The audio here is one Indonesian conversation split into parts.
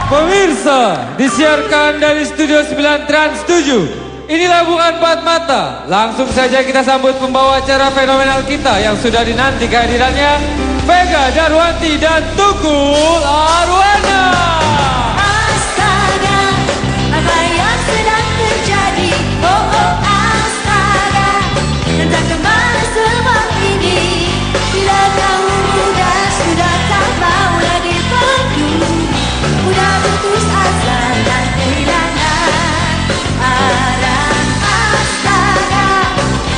Pemirsa, disiarkan dari Studio 9 Trans 7. Inilah Bukan Empat Mata. Langsung saja kita sambut pembawa acara fenomenal kita yang sudah dinanti kehadirannya, Vega Darwanti dan Tukul Arwana. Astaga, apa yang sedang terjadi? Oh oh astaga, entah kemana semua ini. Bila kamu muda sudah tak mau lagi peduli, udah putus asa dan kehilangan arah. Astaga,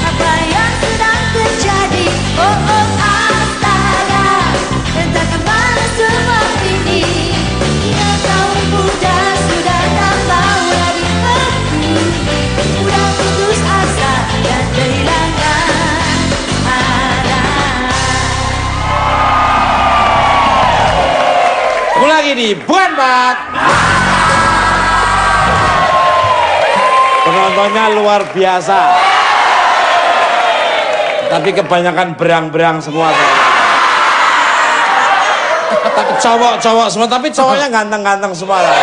apa yang sedang terjadi? Oh oh astaga, entah kemana semua ini. Bila kamu muda sudah tak mau lagi peduli, udah putus asa dan kehilangan arah. Ketemu lagi di Bukan Empat. Penontonnya luar biasa. Tapi kebanyakan berang-berang semua. Tapi cowok-cowok semua, tapi cowoknya ganteng-ganteng semua lah.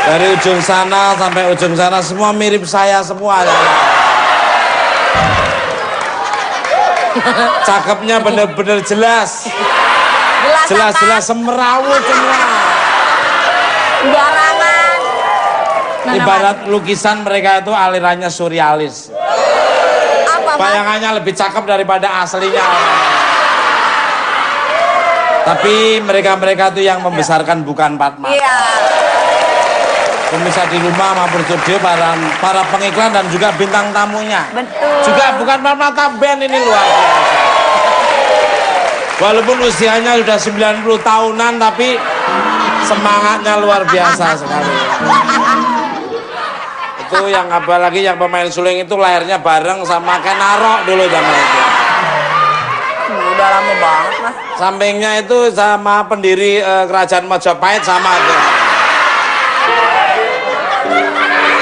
Dari ujung sana sampai ujung sana semua mirip saya semua. Cakepnya bener-bener jelas. Jelas-jelas semerawut semua. Barangan. Ibarat lukisan mereka itu alirannya surrealis. Apa, Mas? Bayangannya lebih cakep daripada aslinya. Tapi mereka-mereka itu yang membesarkan Bukan Empat Mata. Iya. Pemirsa di rumah maupun studio, para pengiklan dan juga bintang tamunya. Betul. Juga Bukan Empat Mata band ini luar biasa. Walaupun usianya sudah 90 tahunan, tapi semangatnya luar biasa sekali. Itu yang apalagi yang pemain suling itu lahirnya bareng sama Kenaro dulu zaman itu. Udah lama banget, Mas. Sampingnya itu sama pendiri kerajaan Majapahit sama aja.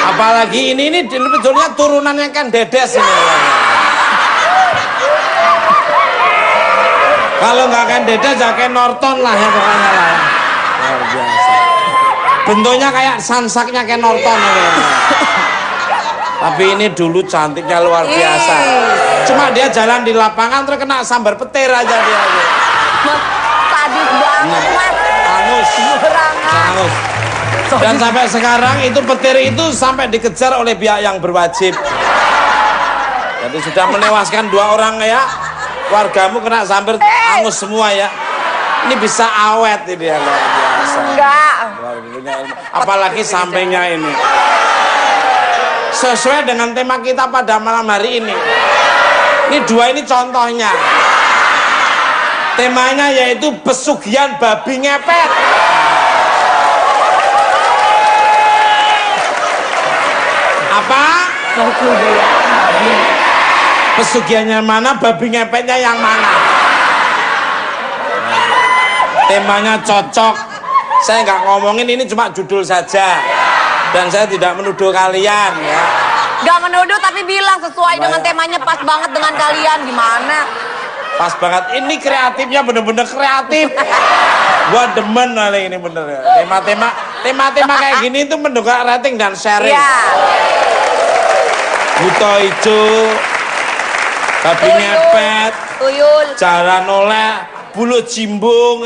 Apalagi ini sebetulnya turunannya kan Dedes ini. Kalau nggak kan Dedes ya kayak Norton lah ya pokoknya lah. Luar biasa. Bentuknya kayak sansaknya kayak Norton ya. Tapi ini dulu cantiknya luar biasa. Cuma dia jalan di lapangan terkena sambar petir aja dia. Mas, sadis banget, Mas. Angus. Berangan. Angus. Dan sampai sekarang itu petir itu sampai dikejar oleh pihak yang berwajib. Jadi sudah menewaskan 2 orang ya. Wargamu kena sambar angus semua ya. Ini bisa awet ini ya luar biasa. Enggak. Apalagi sampingnya ini. Sesuai dengan tema kita pada malam hari ini. Ini 2 ini contohnya. Temanya yaitu pesugihan babi ngepet. Apa? Pesugihannya mana, babi ngepetnya yang mana? Temanya cocok. Saya nggak ngomongin, ini cuma judul saja. Dan saya tidak menuduh kalian ya. Gak menuduh tapi bilang sesuai dengan temanya pas banget dengan kalian. Gimana? Pas banget. Ini kreatifnya bener-bener kreatif. Gua demen kali ini bener ya. Tema-tema kayak gini itu mendongkrak rating dan sharing. Iya. Buto hijau, babi ngepet, Tuyul. jalan oleh, bulu jimbung.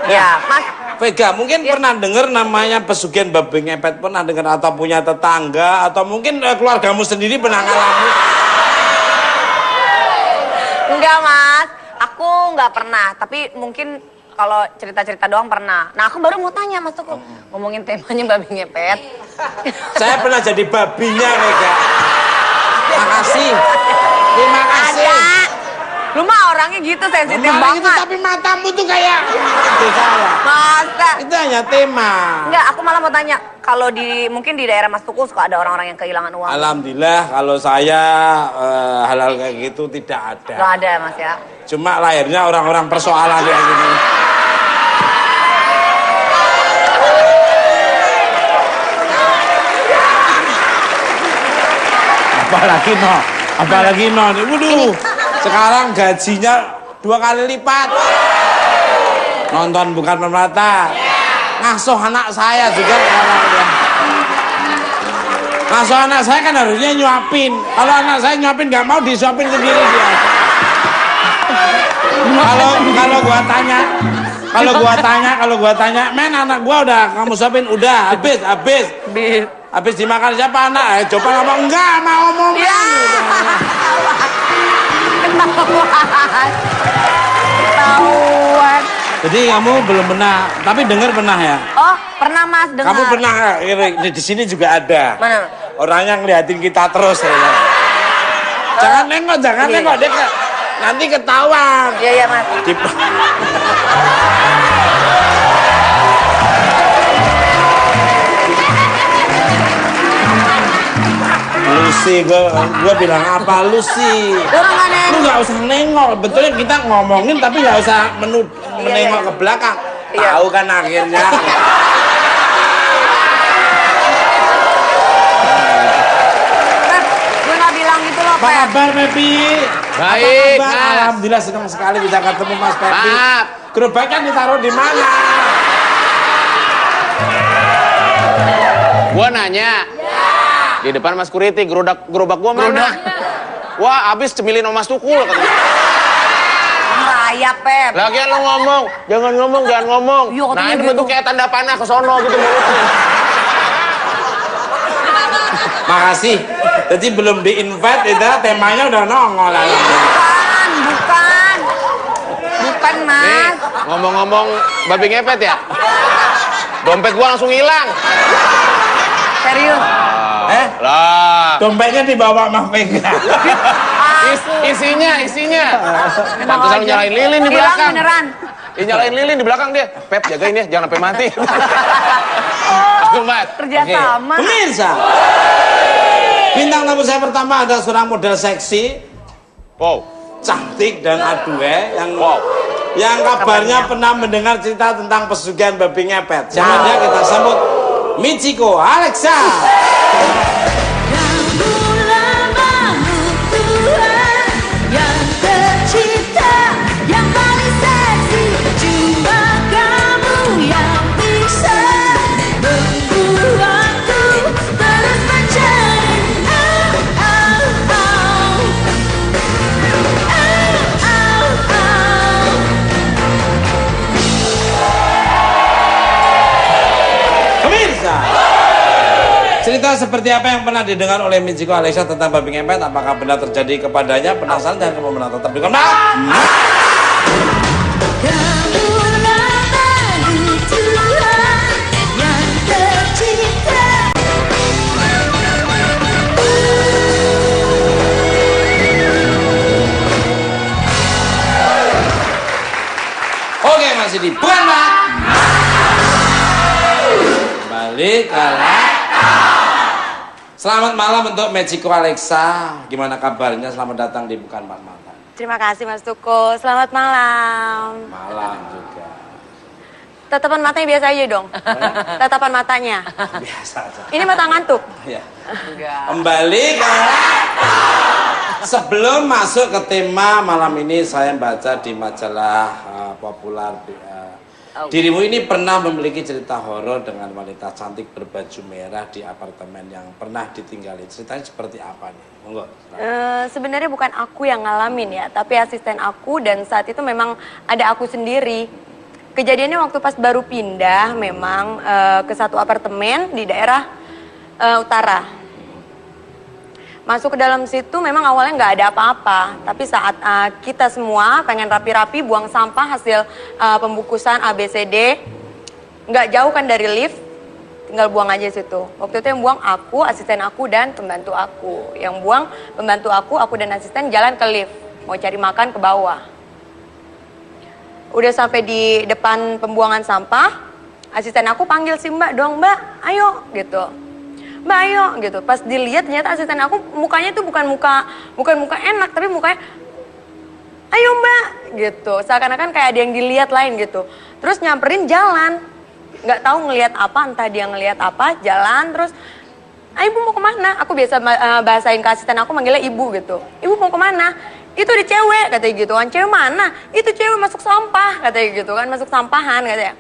Ya, Mas. Vega, mungkin pernah dengar namanya pesugihan babi ngepet, pernah dengar atau punya tetangga atau mungkin keluargamu sendiri pernah ngalamin? Enggak, Mas. Aku nggak pernah, tapi mungkin kalau cerita-cerita doang pernah. Nah, aku baru mau tanya, Mas Tuku. Ngomongin temanya babi ngepet. Saya pernah jadi babinya, Vega. Makasih. Terima kasih. Ada. Lu mah orangnya gitu, sensitif banget. Itu, tapi matamu tuh kayak itu salah. Masa? Itu hanya tema. Enggak, aku malah mau tanya. Kalau mungkin di daerah Mas Tuku suka ada orang-orang yang kehilangan uang. Alhamdulillah kalau saya hal-hal kayak gitu tidak ada. Gak ada, Mas ya. Cuma lahirnya orang-orang persoalan kayak gini. Apalagi no. Waduh, sekarang gajinya 2 kali lipat. Nonton Bukan Permata. Ngasuh anak saya juga orang dia. Ngasuh anak saya kan harusnya nyuapin. Kalau anak saya nyuapin nggak mau, disuapin sendiri dia. Kalau gua tanya, men anak gua udah kamu suapin? Udah, habis dimakan siapa anak? Coba ngomong enggak mau ngomong. Ya. Ketahuan. Jadi kamu belum pernah, tapi dengar pernah ya? Oh, pernah Mas dengar. Kamu pernah di sini juga ada. Mana? Orangnya ngeliatin kita terus ya. Jangan nengok dia nanti ketahuan. Iya Mas. Lucy, gue bilang apa Lucy? Lu nggak usah nengok, betulnya kita ngomongin tapi nggak usah menengok ke belakang. Iya. Tahu kan akhirnya. Gue nggak bilang gitu loh, Apa Pep. kabar, Pepi? Baik, Apa kabar? Mas. Alhamdulillah senang sekali bisa ketemu Mas Pepi. Maaf. Gerobaknya ditaruh di mana? Gua nanya. Di depan Mas Kuriti, gerobak gua mana? Wah, abis cemilin sama Mas Tukul katanya. Raya, Pep. Lagian lo ngomong, jangan ngomong. Iya, katanya Nah, ini gitu. bentuk kayak tanda panah ke sono gitu mulutnya. Makasih. Jadi belum di-invite, itu temanya udah nongol. Bukan, Mas. Nih, ngomong-ngomong babi ngepet ya? Dompet gua langsung hilang. Serius. Lah. Dompetnya dibawa Mas Vega. Isinya. Pantesan nyalain lilin di Hilang belakang. beneran. Nyalain lilin di belakang dia. Pep, jagain ya, jangan sampai mati. Aduh, Mas. Kerja sama. Pemirsa, bintang tamu saya pertama ada seorang model seksi, Wow. cantik dan adue Wow. yang kabarnya pernah mendengar cerita tentang pesugihan babi ngepet. Siapa dia? Kita sambut Michiko Alexa. Kamulah makhluk Tuhan yang tercipta, yang paling seksi. Cuma kamu yang bisa membuatku terus mencari. Pemirsa, cerita seperti apa yang pernah didengar oleh Michiko Alexa tentang babi ngepet? Apakah benar terjadi kepadanya? Penasaran? Jangan kemana tetap di Kompas. Kamulah makhluk Tuhan yang tercipta. Oke, masih di Bukan Mat. Balik kalah. Selamat malam untuk Michiko Alexa. Gimana kabarnya? Selamat datang di Bukan Mat Mata. Terima kasih Mas Tukul. Selamat malam. Malam juga. Tatapan matanya biasa aja dong. Tatapan matanya. Biasa aja. Ini mata ngantuk. Ya. Enggak. Kembali ke sebelum masuk ke tema malam ini, saya baca di majalah populer Dirimu ini pernah memiliki cerita horor dengan wanita cantik berbaju merah di apartemen yang pernah ditinggali. Ceritanya seperti apa nih? Monggo. Sebenarnya bukan aku yang ngalamin ya, tapi asisten aku, dan saat itu memang ada aku sendiri. Kejadiannya waktu pas baru pindah memang ke satu apartemen di daerah utara. Masuk ke dalam situ memang awalnya nggak ada apa-apa, tapi saat kita semua pengen rapi-rapi buang sampah hasil pembungkusan ABCD, nggak jauh kan dari lift, tinggal buang aja situ. Waktu itu yang buang aku, asisten aku, dan pembantu aku. Yang buang pembantu aku dan asisten jalan ke lift, mau cari makan ke bawah. Udah sampai di depan pembuangan sampah, asisten aku panggil si Mbak dong, Mbak, ayo gitu. Mbak ayo gitu. Pas dilihat ternyata asisten aku mukanya tuh bukan muka enak, tapi mukanya ayo Mbak gitu. Seakan-akan kayak ada yang dilihat lain gitu. Terus nyamperin jalan. Nggak tahu ngelihat apa, entah dia ngelihat apa, jalan terus Ibu mau kemana? Aku biasa bahasain ke asisten aku manggilnya Ibu gitu. Ibu mau kemana? itu ada cewek katanya gitu kan. Cewek mana? Itu cewek masuk sampah katanya gitu kan, masuk sampahan katanya.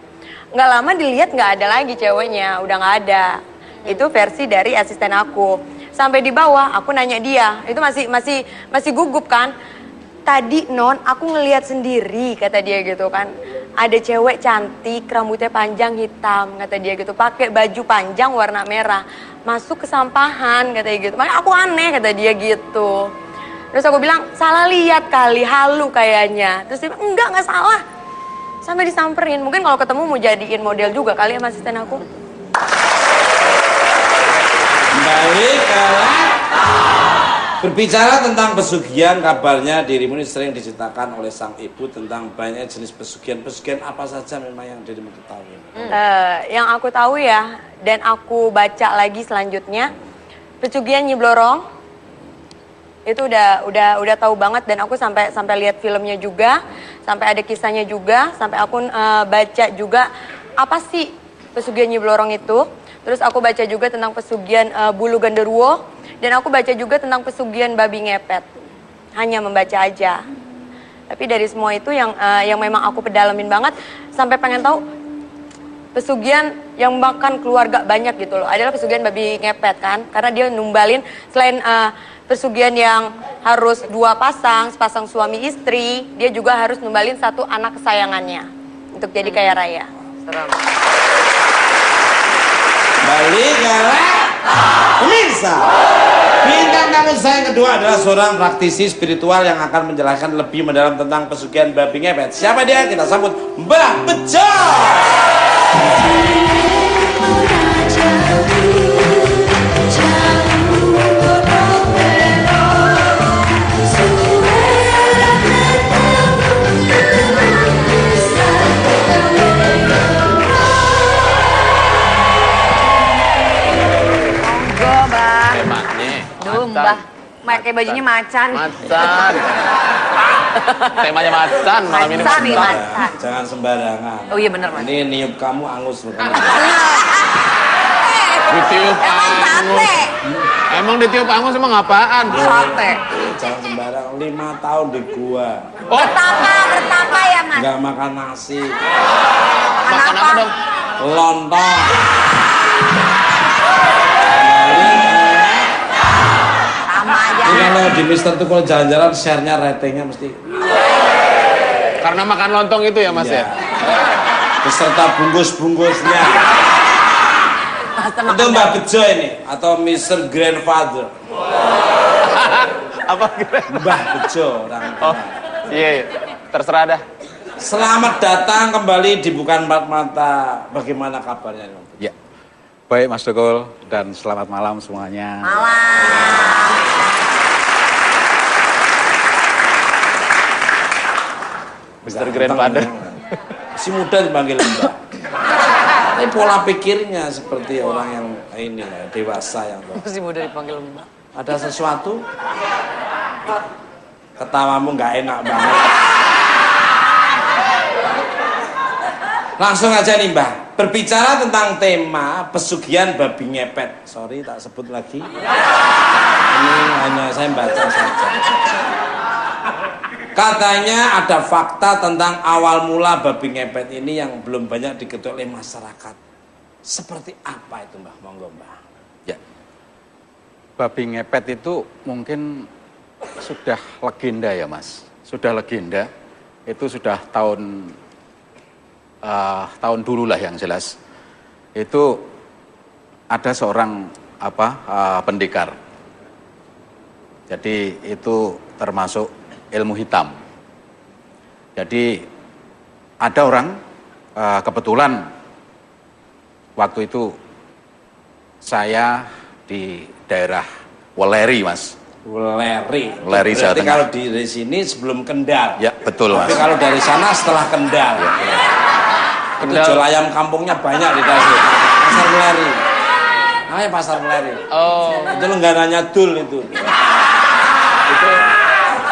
Nggak lama dilihat nggak ada lagi ceweknya, udah nggak ada. Itu versi dari asisten aku. Sampai di bawah aku nanya dia, itu masih gugup kan. Tadi non, aku ngelihat sendiri kata dia gitu kan. Ada cewek cantik, rambutnya panjang hitam kata dia gitu. Pakai baju panjang warna merah, masuk ke sampahan kata dia gitu. Makanya aku aneh kata dia gitu. Terus aku bilang salah lihat kali, halu kayaknya. Terus dia bilang enggak salah. Sampai disamperin. Mungkin kalau ketemu mau jadiin model juga kali sama asisten aku. Kembali ke berbicara tentang pesugihan, kabarnya dirimu ini sering diceritakan oleh sang ibu tentang banyak jenis pesugihan. Pesugihan apa saja memang yang dirimu ketahui? Yang aku tahu ya, dan aku baca lagi selanjutnya, pesugihan Nyi Blorong itu udah tahu banget, dan aku sampai lihat filmnya juga, sampai ada kisahnya juga, sampai aku baca juga apa sih pesugihan Nyi Blorong itu. Terus aku baca juga tentang pesugihan bulu genderuwo, dan aku baca juga tentang pesugihan babi ngepet. Hanya membaca aja. Tapi dari semua itu yang memang aku pedalamin banget, sampai pengen tahu pesugihan yang makan keluarga banyak gitu loh. Adalah pesugihan babi ngepet kan, karena dia numbalin selain pesugihan yang harus 2 pasang, sepasang suami istri, dia juga harus numbalin 1 anak kesayangannya untuk jadi kaya raya. Serem. Balik ke pemirsa. Bintang tamu saya yang kedua adalah seorang praktisi spiritual yang akan menjelaskan lebih mendalam tentang pesugihan babi ngepet. Siapa dia? Kita sambut Mbah Bejo. Mbah, pakai bajunya macan. Macan. Temanya macan malam ini. Macan. Jangan sembarangan. Oh iya benar, Mas. Ini niup kamu angus loh. Ditiup angus. Emang ditiup angus emang apaan? Sate. Jangan sembarangan. 5 tahun di gua. Oh, Bertapa ya, Mas? Nggak makan nasi. makan apa dong? Lontong. Sama aja. Ini kalau di Mister tuh kalau jalan-jalan share-nya ratingnya mesti. Karena makan lontong itu ya Mas Iya. ya? Beserta bungkus-bungkusnya. Itu Mbak Bejo ini atau Mr. Grandfather. Apa kira? Mbah Bejo orang. Oh, iya. Terserah dah. Selamat datang kembali di Bukan Empat Mata. Bagaimana kabarnya? Ya, baik Mas Dogol dan selamat malam semuanya. Mr. Grandfather. Si muda dipanggil Mbak. Tapi pola pikirnya seperti orang yang ini lah, dewasa yang Masih muda dipanggil Mbak. ada sesuatu. Ketawamu nggak enak banget. Langsung aja nih Mbah, berbicara tentang tema pesugihan babi ngepet. Sorry tak sebut lagi. Ini hanya saya baca saja. Katanya ada fakta tentang awal mula babi ngepet ini yang belum banyak diketahui oleh masyarakat. Seperti apa itu Mbah? Monggo Mbah. Ya, babi ngepet itu mungkin sudah legenda ya Mas. Sudah legenda, itu sudah tahun dulu lah yang jelas. Itu ada seorang pendekar. Jadi itu termasuk ilmu hitam. Jadi ada orang kebetulan waktu itu saya di daerah Weleri Mas. Weleri Jawa berarti Tengah. kalau dari sini sebelum Kendal. Ya betul Tapi Mas. kalau dari sana setelah Kendal. Itu jual ayam kampungnya banyak di Tasik. Pasar Weleri. Namanya Pasar Weleri. Oh, Itu langganannya Dul itu. itu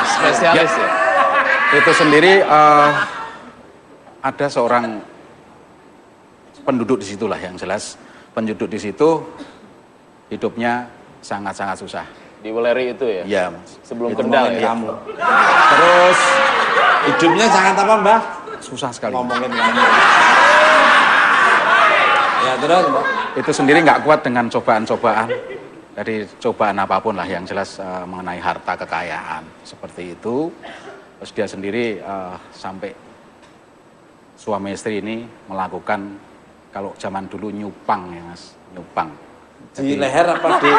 spesialis ya? Itu sendiri ada seorang penduduk di situlah yang jelas. Penduduk di situ hidupnya sangat-sangat susah. Di Weleri itu ya? Iya, Mas. Sebelum Itu Kendal ngomongin ya? kamu. Terus Hidupnya sangat apa, Mbah? susah sekali. Ngomongin kamu. Ya terus, Mbak. Itu sendiri nggak kuat dengan cobaan-cobaan. Dari cobaan apapun lah yang jelas mengenai harta kekayaan. Seperti itu. Terus dia sendiri sampai suami istri ini melakukan kalau zaman dulu nyupang ya Mas. Nyupang. Di leher apa di...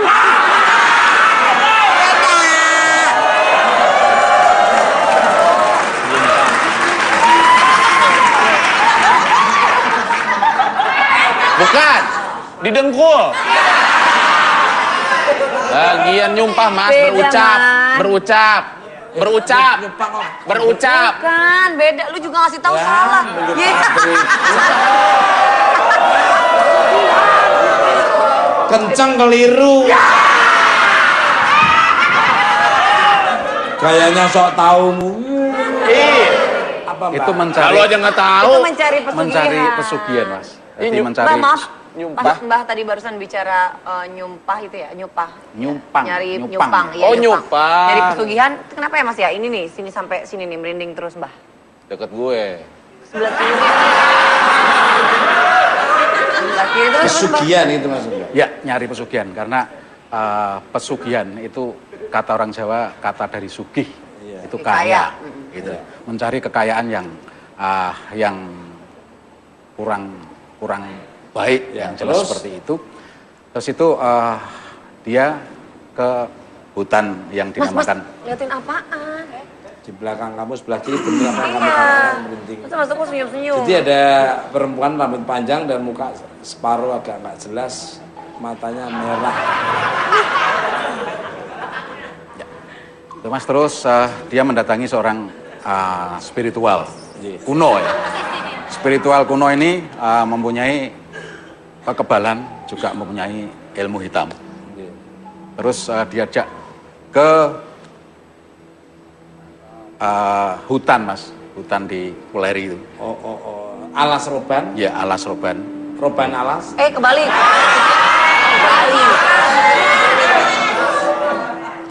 Bukan, di dengkul. Bagian nyumpah Mas, Beda, berucap, Mas. berucap, berucap, Nyupang kok. berucap. Bukan, beda. Lu juga ngasih tahu salah. Iya. Kenceng keliru. Gayanya sok taumu. Iya. Apa, Mbak? Itu mencari Kalau aja nggak tahu. Itu mencari pesugihan. mencari pesugihan Mas. Jadi mencari Mbak, maaf. Nyumpah. Pas Mbah tadi barusan bicara nyumpah itu ya, nyumpah. nyumpang. Nyari nyupang. nyupang. Iya, Oh, nyupang. Nyari pesugihan. Itu kenapa ya Mas ya? Ini nih, sini sampai sini nih merinding terus, Mbah. Deket gue. Sebelah kiri. Sebelah kiri terus, Mbah. Pesugihan itu maksudnya. Ya, nyari pesugihan karena pesugihan itu kata orang Jawa kata dari sugih. Iya. Itu Kaya. kaya. Gitu. Mencari kekayaan yang kurang baik Ya, yang jelas terus? seperti itu. Terus itu dia ke hutan yang Mas, dinamakan liatin apaan? Di belakang kamu sebelah kiri bener apa yang kamu Iya. katakan merinding. Masa Mas aku senyum-senyum? Jadi ada perempuan rambut panjang dan muka separuh agak nggak jelas, matanya merah. itu Mas. Terus dia mendatangi seorang spiritual Iya. kuno ya. Spiritual kuno ini mempunyai kekebalan, juga mempunyai ilmu hitam. Terus diajak ke hutan Mas, hutan di Weleri itu. Alas roban, Ya, alas roban. roban alas. Kebalik. Kebalik.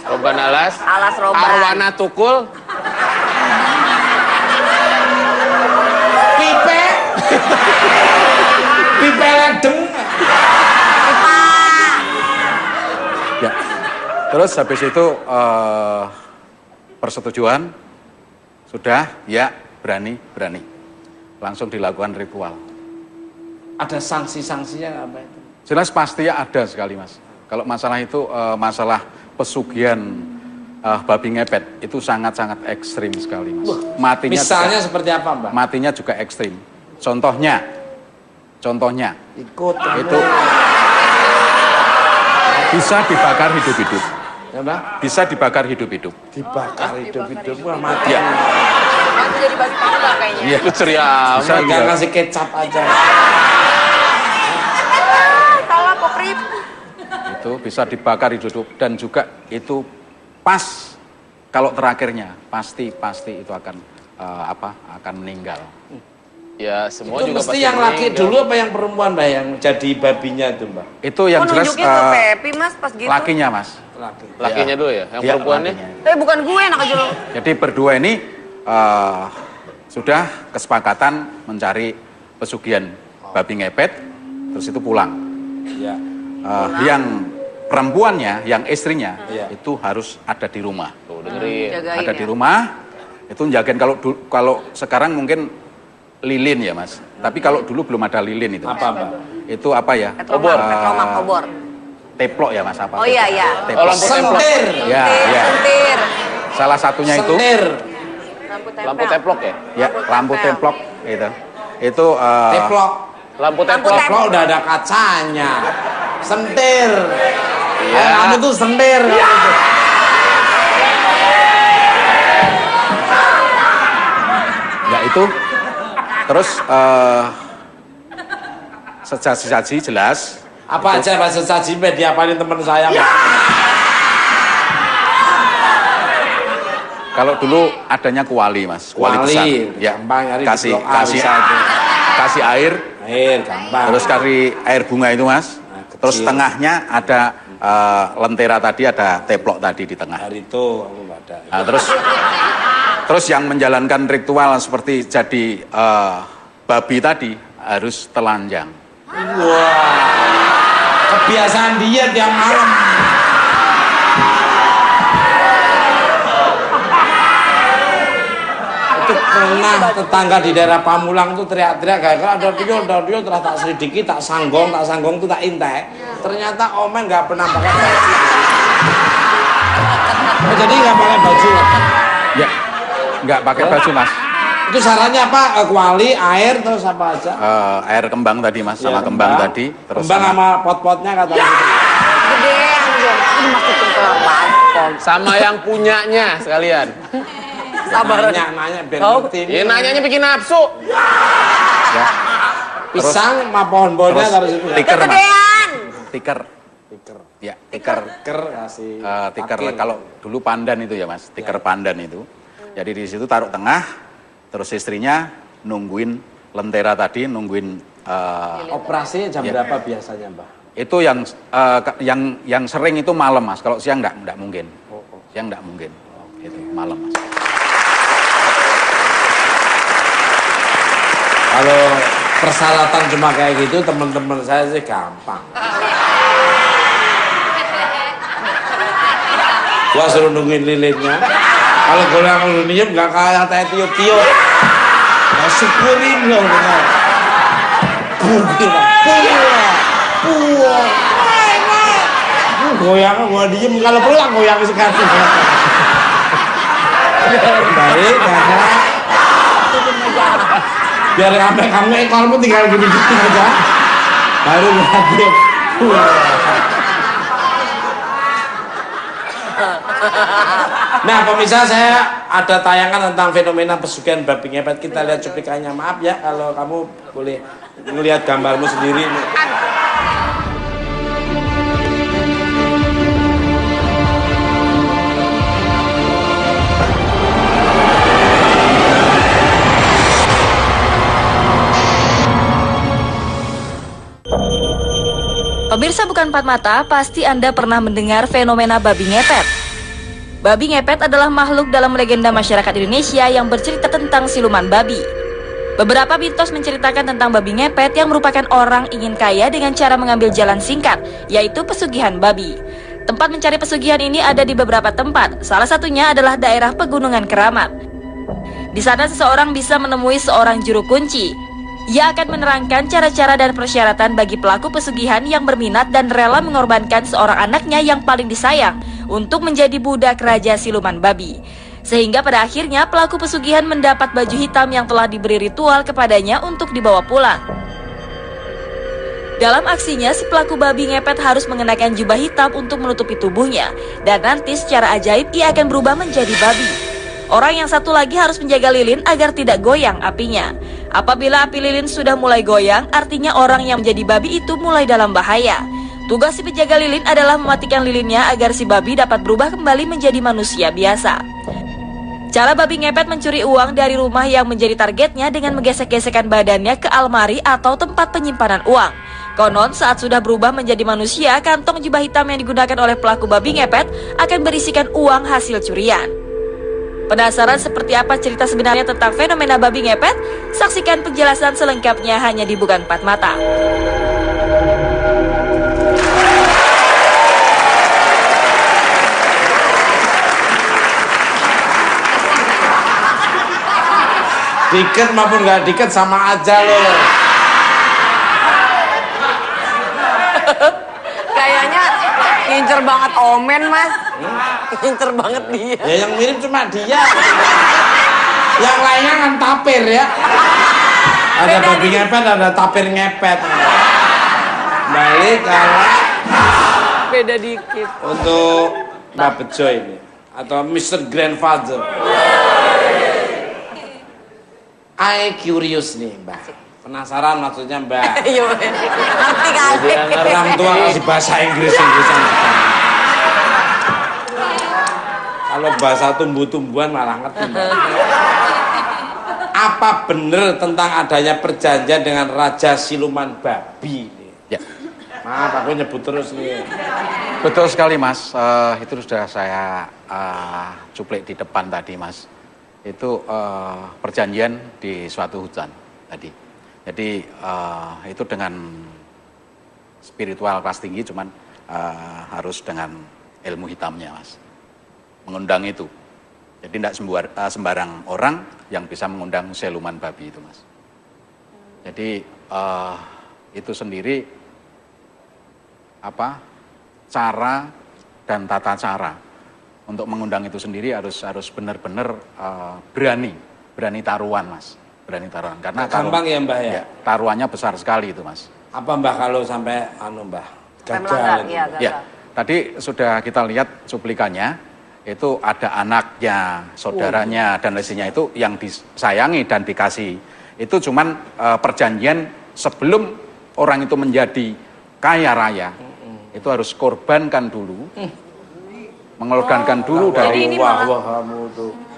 Roban alas. Alas roban. Arwana tukul. Pipe, pipe ledeng. Ya. Terus habis itu persetujuan sudah, ya berani. Langsung dilakukan ritual. Ada sanksi-sanksinya apa itu? Jelas pasti ada sekali Mas. Kalau masalah itu masalah pesugihan babi ngepet itu sangat-sangat ekstrim sekali Mas. Matinya Misalnya juga, seperti apa, Mbak? matinya juga ekstrim. Contohnya Ikut itu bisa dibakar hidup-hidup. ya, Mbak? Bisa dibakar hidup-hidup. Dibakar hidup-hidup wah mati. Ya. Itu jadi babi panggang kayaknya. Iya. Lu ceria Bisa amat. Nggak juga. ngasih kecap aja. Salah pokrip. Itu bisa dibakar hidup dan juga itu pas kalau terakhirnya pasti itu akan akan meninggal. Ya semua Itu juga mesti yang laki meninggal. dulu apa yang perempuan, Mbak, yang jadi babinya itu, Mbak? Itu yang Kok jelas nunjuknya ke Pepi Mas pas gitu? lakinya Mas. Laki. Lakinya dulu ya, yang Ya, perempuannya. lakinya. Tapi bukan gue enak aja lo. Jadi berdua ini sudah kesepakatan mencari pesugihan babi ngepet, terus itu pulang. Ya. Yang perempuannya, yang istrinya Iya. itu harus ada di rumah. Tuh dengerin. Jagain Ada ya. di rumah, itu jagain. Kalau sekarang mungkin lilin ya Mas. Tapi kalau dulu belum ada lilin itu. Apa, Mbak? Itu apa ya? Petromak, petromak, obor. Teplok ya Mas apa? Oh iya, iya. Teplok. Oh, lampu templok. Sentir. Ya, ya. Sentir. Salah satunya itu Sentir. Lampu tempel. Lampu teplok ya? ya lampu templok itu. Itu Teplok. Lampu Lampu teplok. Teplok udah ada kacanya. Sentir. Iya. Kamu tuh sentir. kamu tuh. ya itu. Terus sesaji-saji jelas. Apa aja bahasa saji diapalin teman saya, Mbak? Kalau dulu adanya kuali Mas, kuali Kuali, besar. Ya, gampang nyari di kasih Blok A bisa itu. kasih air, Air gampang. terus kasih air bunga itu Mas. Nah, Terus tengahnya ada lentera tadi, ada teplok tadi di tengah. Hari itu aku nggak ada. Nah, terus yang menjalankan ritual seperti jadi babi tadi harus telanjang. Wah, kebiasaan dia tiap malam. Itu pernah tetangga di daerah Pamulang itu teriak-teriak gara-gara ada tuyul terus tak selidiki, tak sanggong itu tak intek. Ternyata Omen nggak pernah pakai baju. Oh, jadi nggak pakai baju. Ya, nggak pakai baju Mas. Itu sarannya apa? Kuali, air, terus apa aja? Air kembang tadi Mas, sama Ya, kembang tadi. Terus kembang sama pot-potnya katanya. Gedean dong, ini masukin ke baskom. Sama yang punyanya sekalian. Sabar. Nanya biar ngerti. Ya nanyanya bikin nafsu. ya. Pisang sama pohon-pohonnya Terus taruh situ. tiker Mas. Gedean. Tiker. Ya, tiker. Tiker kasih. Tiker pakir. kalau dulu pandan itu ya Mas, tiker pandan itu. Jadi di situ taruh tengah, terus istrinya nungguin lentera tadi, nungguin Operasinya jam Ya. berapa biasanya, Mbah? itu yang sering itu malam Mas. Kalau siang enggak mungkin. Siang enggak mungkin. Itu malam Mas. Kalau persyaratan cuma kayak gitu, teman-teman saya sih gampang. Gua suruh nungguin lilinnya. Kalau goyang lu diem nggak kayak teh tiup-tiup. Ya syukurin loh benar. Goyang gua diem, kalau perlu lah goyang sekali. Baik, biar rame-rame ekormu tinggal gini-gini aja. Baru berhadir. Nah pemirsa, saya ada tayangan tentang fenomena pesugihan babi ngepet. Kita lihat cuplikannya. Maaf ya kalau kamu boleh melihat gambarmu sendiri. Pemirsa Bukan Empat Mata, pasti Anda pernah mendengar fenomena babi ngepet. Babi ngepet adalah makhluk dalam legenda masyarakat Indonesia yang bercerita tentang siluman babi. Beberapa mitos menceritakan tentang babi ngepet yang merupakan orang ingin kaya dengan cara mengambil jalan singkat, yaitu pesugihan babi. Tempat mencari pesugihan ini ada di beberapa tempat, salah satunya adalah daerah Pegunungan Keramat. Di sana seseorang bisa menemui seorang juru kunci. Ia akan menerangkan cara-cara dan persyaratan bagi pelaku pesugihan yang berminat dan rela mengorbankan seorang anaknya yang paling disayang untuk menjadi budak raja siluman babi. Sehingga pada akhirnya pelaku pesugihan mendapat baju hitam yang telah diberi ritual kepadanya untuk dibawa pulang. Dalam aksinya, si pelaku babi ngepet harus mengenakan jubah hitam untuk menutupi tubuhnya, dan nanti secara ajaib ia akan berubah menjadi babi. Orang yang satu lagi harus menjaga lilin agar tidak goyang apinya. Apabila api lilin sudah mulai goyang, artinya orang yang menjadi babi itu mulai dalam bahaya. Tugas si penjaga lilin adalah mematikan lilinnya agar si babi dapat berubah kembali menjadi manusia biasa. Cara babi ngepet mencuri uang dari rumah yang menjadi targetnya dengan menggesek-gesekkan badannya ke almari atau tempat penyimpanan uang. Konon saat sudah berubah menjadi manusia, kantong jubah hitam yang digunakan oleh pelaku babi ngepet akan berisikan uang hasil curian. Penasaran seperti apa cerita sebenarnya tentang fenomena babi ngepet? Saksikan penjelasan selengkapnya hanya di Bukan Empat Mata. Diket maupun nggak diket sama aja loh. Kayaknya ngincer banget Omen, Mas. Ngincer banget dia. Ya yang mirip cuma dia. Yang lainnya kan tapir ya. Ada babi ngepet, ada tapir ngepet. Balik kalau Beda dikit. untuk Mbak Bejo ini atau Mr. Grandfather. I curious nih Mbak. Penasaran maksudnya Mbak. Iya, ngerti kali. Orang tua kasih bahasa Inggris-Inggrisan. Kalau bahasa tumbuh-tumbuhan malah ngerti Mbak. Apa benar tentang adanya perjanjian dengan Raja Siluman Babi? Ya. Maaf, aku nyebut terus nih. Betul sekali Mas, itu sudah saya cuplik di depan tadi Mas. Itu perjanjian di suatu hutan tadi. Jadi itu dengan spiritual kelas tinggi, cuman harus dengan ilmu hitamnya Mas. Mengundang itu. Jadi tidak sembarang orang yang bisa mengundang siluman babi itu Mas. Jadi itu sendiri cara dan tata cara untuk mengundang itu sendiri harus benar-benar berani taruhan Mas, berani taruhan karena gampang ya Mbah ya? Taruhannya besar sekali itu Mas. Apa Mbah kalau sampai Mbah melanggar, gagal? iya, gagal. Ya, tadi sudah kita lihat cuplikannya, itu ada anaknya, saudaranya dan lainnya itu yang disayangi dan dikasih. Itu cuman perjanjian sebelum orang itu menjadi kaya raya. Itu harus korbankan dulu, mengorbankan dulu dari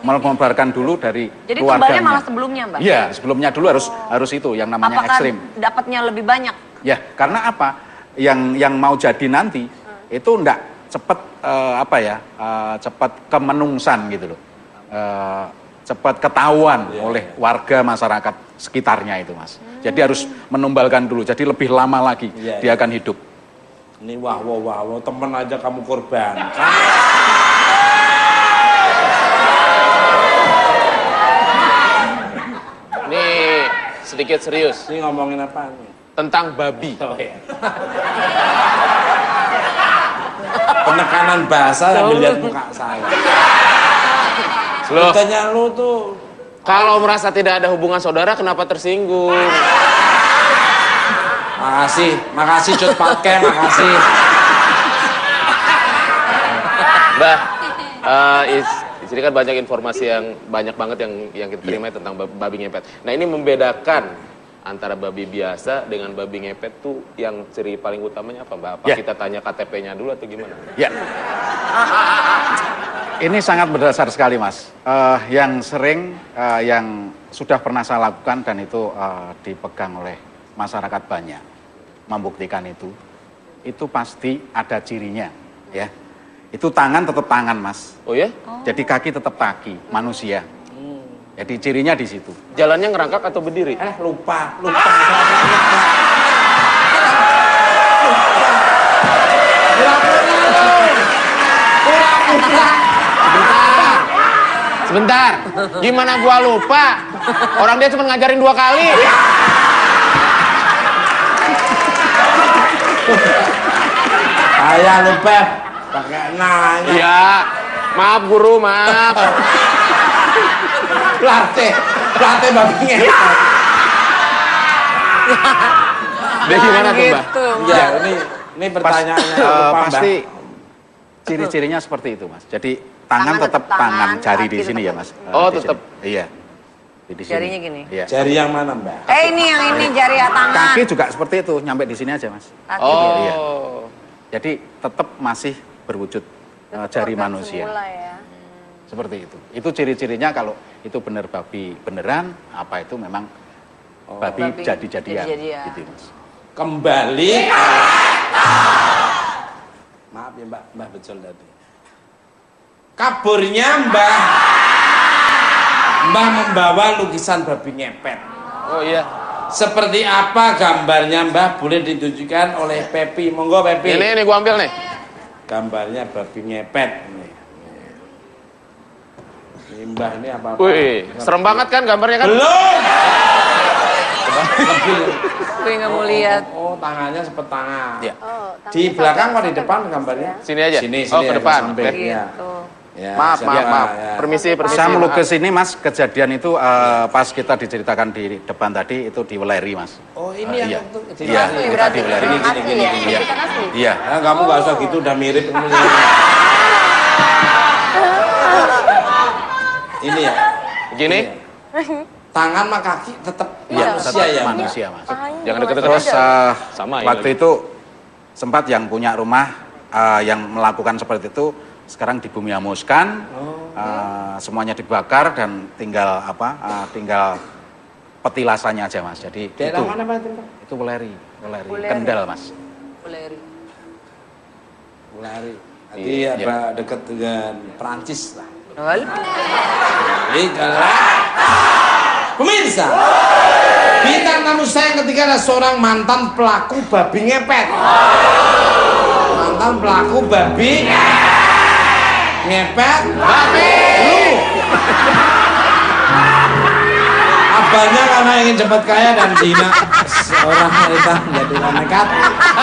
mengorbankan dulu dari Jadi keluarganya. kembarnya malah sebelumnya, Mbak? Iya, sebelumnya dulu harus itu yang namanya Apakah ekstrim. dapatnya lebih banyak? Ya, karena apa? Yang mau jadi nanti itu enggak cepet cepet kemenungsan gitu loh. Cepat ketahuan oleh warga masyarakat sekitarnya itu Mas. Jadi harus menumbalkan dulu. Jadi lebih lama lagi dia akan hidup. Ini wah temen aja kamu korban. Ini sedikit serius. Ini ngomongin apa nih? Tentang babi. Oh, iya. Penekanan bahasa sambil lihat muka saya. Loh, Tanya lu tuh. kalau merasa tidak ada hubungan saudara, kenapa tersinggung? Makasih Cut Pakai, makasih. Mbah, di sini kan banyak informasi yang banyak banget yang kita terima tentang babi ngepet. Nah, ini membedakan antara babi biasa dengan babi ngepet tuh yang ciri paling utamanya apa, Mbak? Apa kita tanya KTP-nya dulu atau gimana? Ya. Ini sangat berdasar sekali Mas. Yang sering, yang sudah pernah saya lakukan dan itu dipegang oleh masyarakat banyak, membuktikan itu pasti ada cirinya, ya. Itu tangan tetap tangan Mas. Oh ya? Jadi kaki tetap kaki manusia. Jadi cirinya di situ. Jalannya ngerangkak atau berdiri? Lupa. Sebentar. Gimana gua lupa? Orang dia cuma ngajarin 2 kali. Ayah lupa. Pakai nanya. Iya. Maaf guru, maaf. Pelatih babi ngepet. Dia gimana tuh, Mbak? Ya, ini pertanyaannya Pasti ciri-cirinya seperti itu Mas. Jadi tangan tetap tangan, jari di sini ya Mas. Oh, Di tetap. sini. Iya. Di sini. Jarinya gini? Iya. Jari yang mana Mbak? Ini yang ini jari tangan. Kaki juga seperti itu, nyampe di sini aja Mas. Oh. Iya. Jadi tetap masih berwujud jari manusia. Semula ya. Seperti itu. Itu ciri-cirinya kalau itu benar babi beneran, apa itu memang babi jadi-jadian. Gitu Mas. Kembali. Maaf ya Mbak Becol tadi. Kaburnya Mbah membawa lukisan babi ngepet. Oh iya. Seperti apa gambarnya Mbah? Boleh ditunjukkan oleh Pepi. Monggo Pepi. Ini gua ambil nih. Gambarnya babi ngepet. Ini Mbah ini apa-apa? Wih, serem banget kan gambarnya kan? Belum. Gue nggak mau lihat. Oh, tangannya seperti tangan. Iya. Di belakang atau di depan gambarnya? Sini aja. Sini Oh, ke aja, depan. samping. Oke. Ya. Ya, Maaf. ya. Permisi. Saya melukis ini Mas, kejadian itu pas kita diceritakan di depan tadi itu di Weleri Mas. Oh, ini yang Iya. untuk Iya, kita di Weleri. Gini. Iya. Iya. Nah, kamu nggak usah gitu, udah mirip ini. Ini ya. Gini. Tangan sama kaki tetap Iya, manusia tetap ya. manusia Mas. Jangan deket-deket. Terus Sama ini waktu lagi. itu sempat yang punya rumah yang melakukan seperti itu sekarang dibumiamuskan, semuanya dibakar dan tinggal tinggal petilasannya aja Mas. Jadi Daerah itu mana Pak itu? itu Weleri, Kendal Mas. Bulari. Nanti apa dekat dengan Perancis lah. Pemirsa, bintang tamu saya yang ketiga adalah seorang mantan pelaku babi ngepet. Mantan pelaku babi ngepet babi. Abahnya karena ingin cepat kaya dan zina seorang wanita menjadi nekat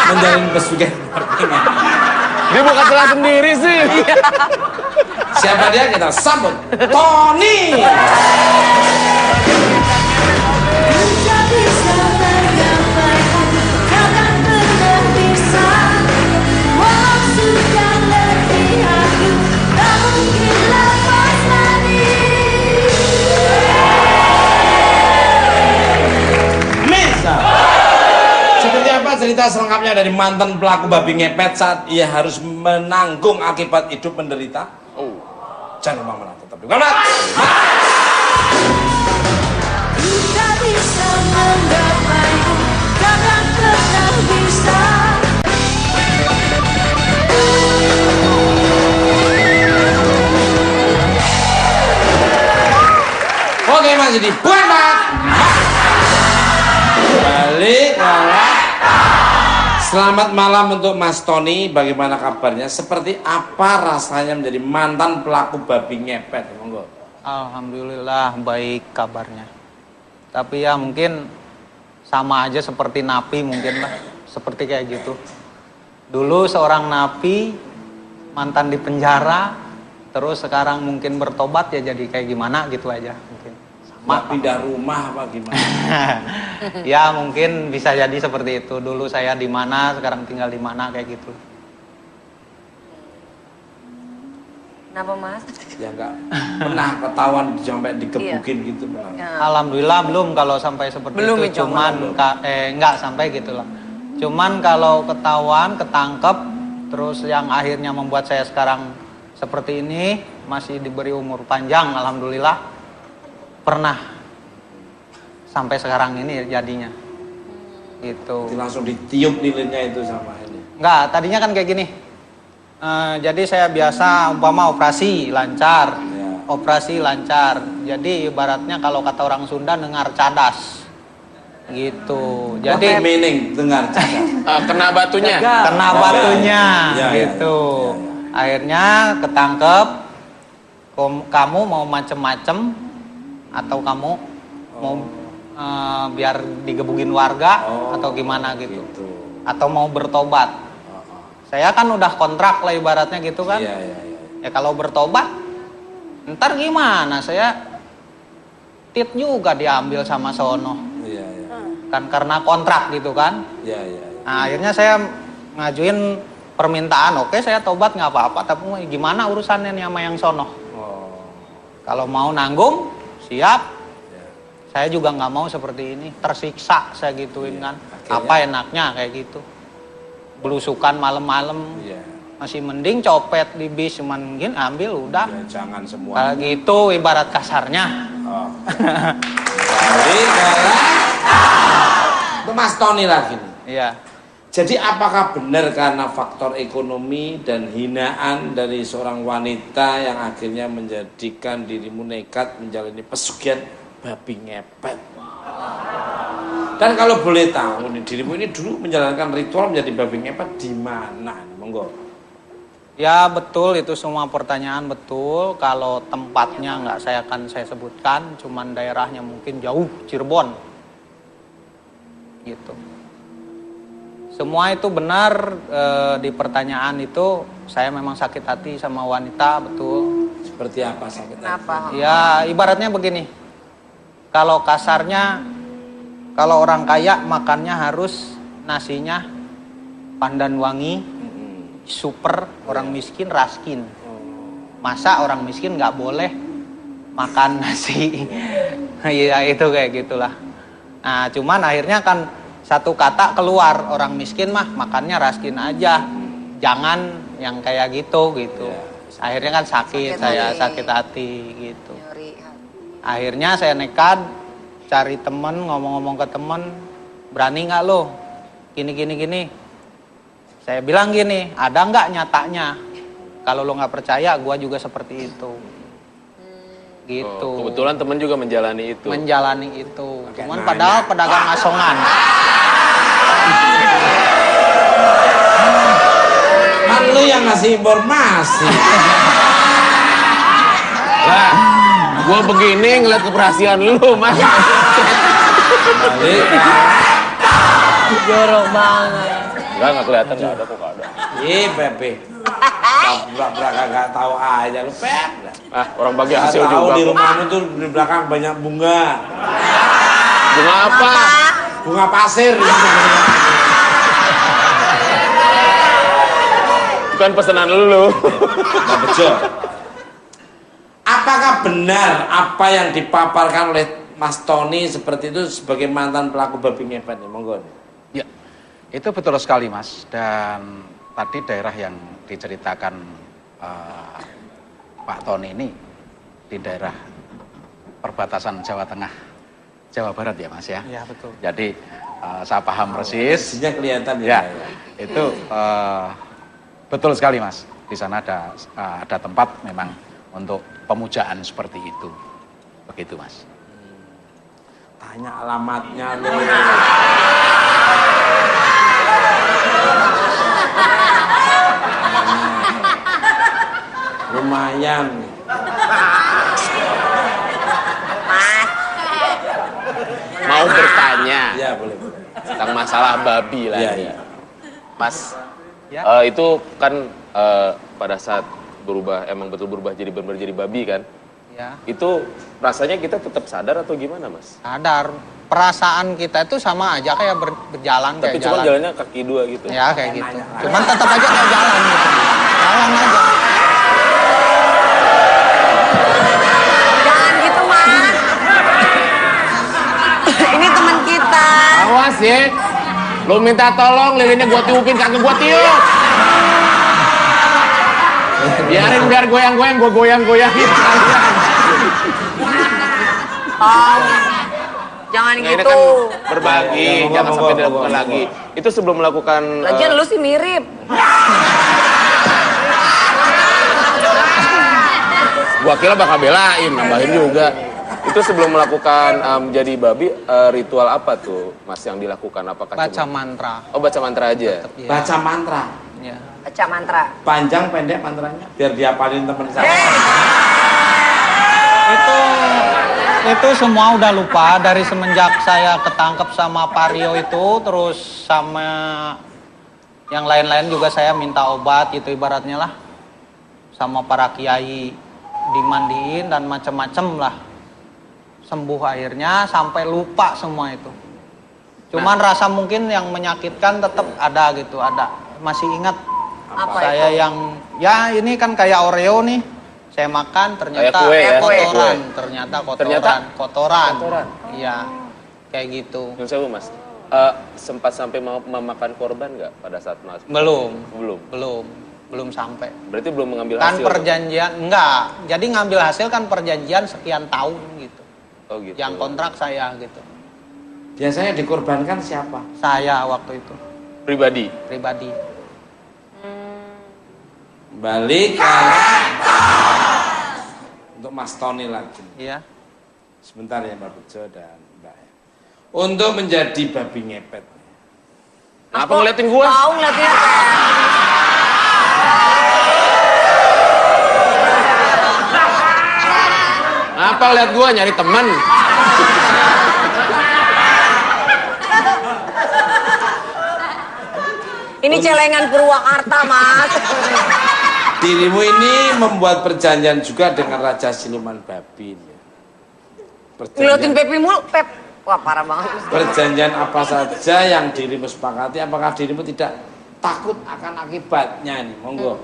menjalin pesugihan babi ngepet. Dia bukan salah sendiri sih. Siapa dia? Kita sambut Tony. Seperti apa cerita selengkapnya dari mantan pelaku babi ngepet saat ia harus menanggung akibat hidup menderita? Jangan lupa menonton, tetap di Bukan Oke, masih di Bukan balik. Selamat malam untuk Mas Tony, bagaimana kabarnya? Seperti apa rasanya menjadi mantan pelaku babi ngepet? Monggo. Alhamdulillah baik kabarnya. Tapi ya mungkin sama aja seperti napi mungkin lah, seperti kayak gitu. Dulu seorang napi, mantan di penjara, terus sekarang mungkin bertobat ya jadi kayak gimana gitu aja mungkin. Pindah rumah apa gimana? Ya mungkin bisa jadi seperti itu. Dulu saya di mana, sekarang tinggal di mana kayak gitu. Kenapa Mas? Ya enggak pernah ketahuan sampai digebukin gitu pernah. Alhamdulillah belum kalau sampai seperti Belum, itu. Cuman enggak sampai gitulah. Cuman kalau ketahuan, ketangkep, terus yang akhirnya membuat saya sekarang seperti ini, masih diberi umur panjang, alhamdulillah. Pernah sampai sekarang ini jadinya gitu. Jadi langsung ditiup lilinnya itu sama ini. Enggak, tadinya kan kayak gini. Jadi saya biasa umpama operasi lancar, Ya. operasi lancar. Jadi ibaratnya kalau kata orang Sunda dengar cadas gitu. Jadi What meaning dengar cadas? Kena batunya. kena batunya Ya, gitu. ya. Akhirnya ketangkep. Kamu mau macem-macem atau kamu mau biar digebugin warga atau gimana gitu. Atau mau bertobat. Saya kan udah kontrak lah ibaratnya gitu kan. Iya. Ya kalau bertobat ntar gimana, saya tit juga diambil sama sono. Iya. Kan karena kontrak gitu kan. Iya. Nah akhirnya saya ngajuin permintaan, oke saya tobat nggak apa-apa, tapi gimana urusannya nih sama yang sono. Kalau mau nanggung siap. Saya juga nggak mau seperti ini, tersiksa saya gituin kan. Akhirnya, apa enaknya kayak gitu, belusukan malam-malam. Masih mending copet di bis, cuman mungkin ambil udah. Ya, jangan semua. Kayak gitu ibarat kasarnya. Itu Mas Tony lagi nih. Iya. Jadi apakah benar karena faktor ekonomi dan hinaan dari seorang wanita yang akhirnya menjadikan dirimu nekat menjalani pesugihan babi ngepet? Dan kalau boleh tahu nih, dirimu ini dulu menjalankan ritual menjadi babi ngepet di mana? Monggo. Ya betul, itu semua pertanyaan betul. Kalau tempatnya nggak akan saya sebutkan, cuman daerahnya mungkin jauh, Cirebon. Gitu. Semua itu benar, di pertanyaan itu saya memang sakit hati sama wanita, betul. Seperti apa sakit hati? Kenapa? Ya ibaratnya begini, kalau kasarnya, kalau orang kaya makannya harus nasinya pandan wangi, super, orang miskin raskin. Masa orang miskin nggak boleh makan nasi? Ya itu kayak gitulah. Nah cuman akhirnya kan satu kata keluar, orang miskin mah makannya raskin aja, jangan yang kayak gitu. Akhirnya kan sakit hati gitu. Akhirnya saya nekat cari temen, ngomong-ngomong ke temen, berani nggak lo gini. Saya bilang gini, ada nggak nyatanya? Kalau lo nggak percaya, gua juga seperti itu. Gitu. Oh, kebetulan temen juga menjalani itu. Menjalani itu. Cuman nanya. padahal pedagang asongan. Kan lu yang ngasih informasi. Lah, gua begini ngeliat keberhasilan lu, Mas. Balik. Jorok banget. Enggak kelihatan, enggak ada kok, enggak ada. Ih, Pepe. Belakang nggak tahu aja lu, Pep. Ah, orang bagi Nggak hasil tahu juga di kok. rumahmu tuh di belakang banyak bunga. Bunga apa? Bunga pasir. Bukan pesanan lu. Nah, betul. Apakah benar apa yang dipaparkan oleh Mas Tony seperti itu sebagai mantan pelaku babi ngepet nih? Monggo. Ya, itu betul sekali Mas. Dan tadi daerah yang diceritakan Pak Tony ini di daerah perbatasan Jawa Tengah, Jawa Barat ya Mas ya. Iya betul. Jadi saya paham persis. Isinya kelihatan Ya, itu betul sekali Mas. Di sana ada tempat memang untuk pemujaan seperti itu. Begitu Mas. Tanya alamatnya lu. Lumayan. Mau bertanya Ya boleh. tentang masalah babi lagi. Iya, iya. Mas, Ya. itu kan pada saat berubah, emang betul berubah jadi benar jadi babi kan? Ya. Itu rasanya kita tetap sadar atau gimana, Mas? Sadar. Perasaan kita itu sama aja kayak berjalan Tapi kayak cuma jalan. jalannya kaki dua gitu. Ya kayak gitu. Cuman tetap aja kayak jalan gitu. Jalan aja. Jangan gitu, Mas. Ini teman kita. Awas ya, lu minta tolong lilinnya gua tiupin kaki gua tiup. Biar goyang-goyang, gua goyang-goyangin kalian. Jangan Nah, ini gitu. kan berbagi, Ya, jangan monggo, sampai monggo, dilakukan monggo. lagi. Itu sebelum melakukan Lagian lu sih mirip. gua kira bakal belain, nambahin juga. Itu sebelum melakukan jadi babi, ritual apa tuh, Mas, yang dilakukan? Apakah Baca cuma- mantra. Oh, baca mantra aja. Tetep, ya. Baca mantra. Ya. Baca mantra. Panjang pendek mantranya biar diapalin teman saya. Itu semua udah lupa dari semenjak saya ketangkep sama Pario itu, terus sama yang lain-lain juga saya minta obat gitu ibaratnya lah, sama para kiai dimandiin dan macem-macem lah, sembuh akhirnya sampai lupa semua itu. Cuman rasa mungkin yang menyakitkan tetap ada gitu, ada, masih ingat. Apa Saya itu? yang ya ini kan kayak Oreo nih, saya makan ternyata Kayak kue ya? kotoran, Kue. ternyata Ternyata? kotoran. Iya, kayak gitu. Yang saya Mas, sempat sampai mau memakan korban nggak pada saat Mas? Belum, Belum. belum sampai. Berarti belum mengambil Kan hasil. perjanjian enggak, jadi ngambil hasil kan perjanjian sekian tahun gitu. Oh gitu. Yang kontrak saya gitu. Biasanya dikorbankan siapa? Saya waktu itu Pribadi. pribadi. Balik ke untuk Mas Tony lagi. Iya. Sebentar ya Mbak Bejo dan Mbak. Untuk menjadi babi ngepet. Apa ngeliatin gua? Tahu ngeliatin apa? Apa lihat gua nyari teman? Ini celengan Purwakarta, Mas. Dirimu ini membuat perjanjian juga dengan Raja Siluman Babi. Ngeliatin Pepi mulu, Pep. Wah, parah banget. Perjanjian apa saja yang dirimu sepakati, apakah dirimu tidak takut akan akibatnya nih? Monggo.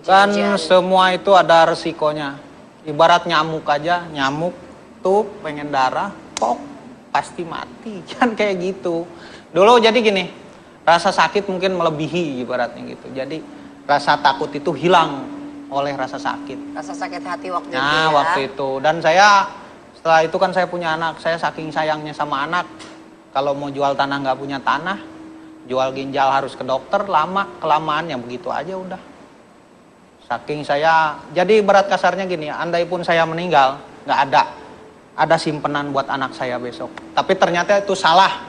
Kan Perjanjian. semua itu ada resikonya. Ibarat nyamuk aja, nyamuk tuh pengen darah, pok pasti mati. Kan kayak gitu. Dulu jadi gini, rasa sakit mungkin melebihi ibaratnya gitu. Jadi rasa takut itu hilang oleh rasa sakit. Rasa sakit hati waktu itu Nah, ya. waktu itu. Dan saya setelah itu kan saya punya anak, saya saking sayangnya sama anak. Kalau mau jual tanah nggak punya tanah, jual ginjal harus ke dokter, lama kelamaan yang begitu aja udah. Saking saya, jadi berat kasarnya gini, andai pun saya meninggal, nggak ada simpenan buat anak saya besok. Tapi ternyata itu salah,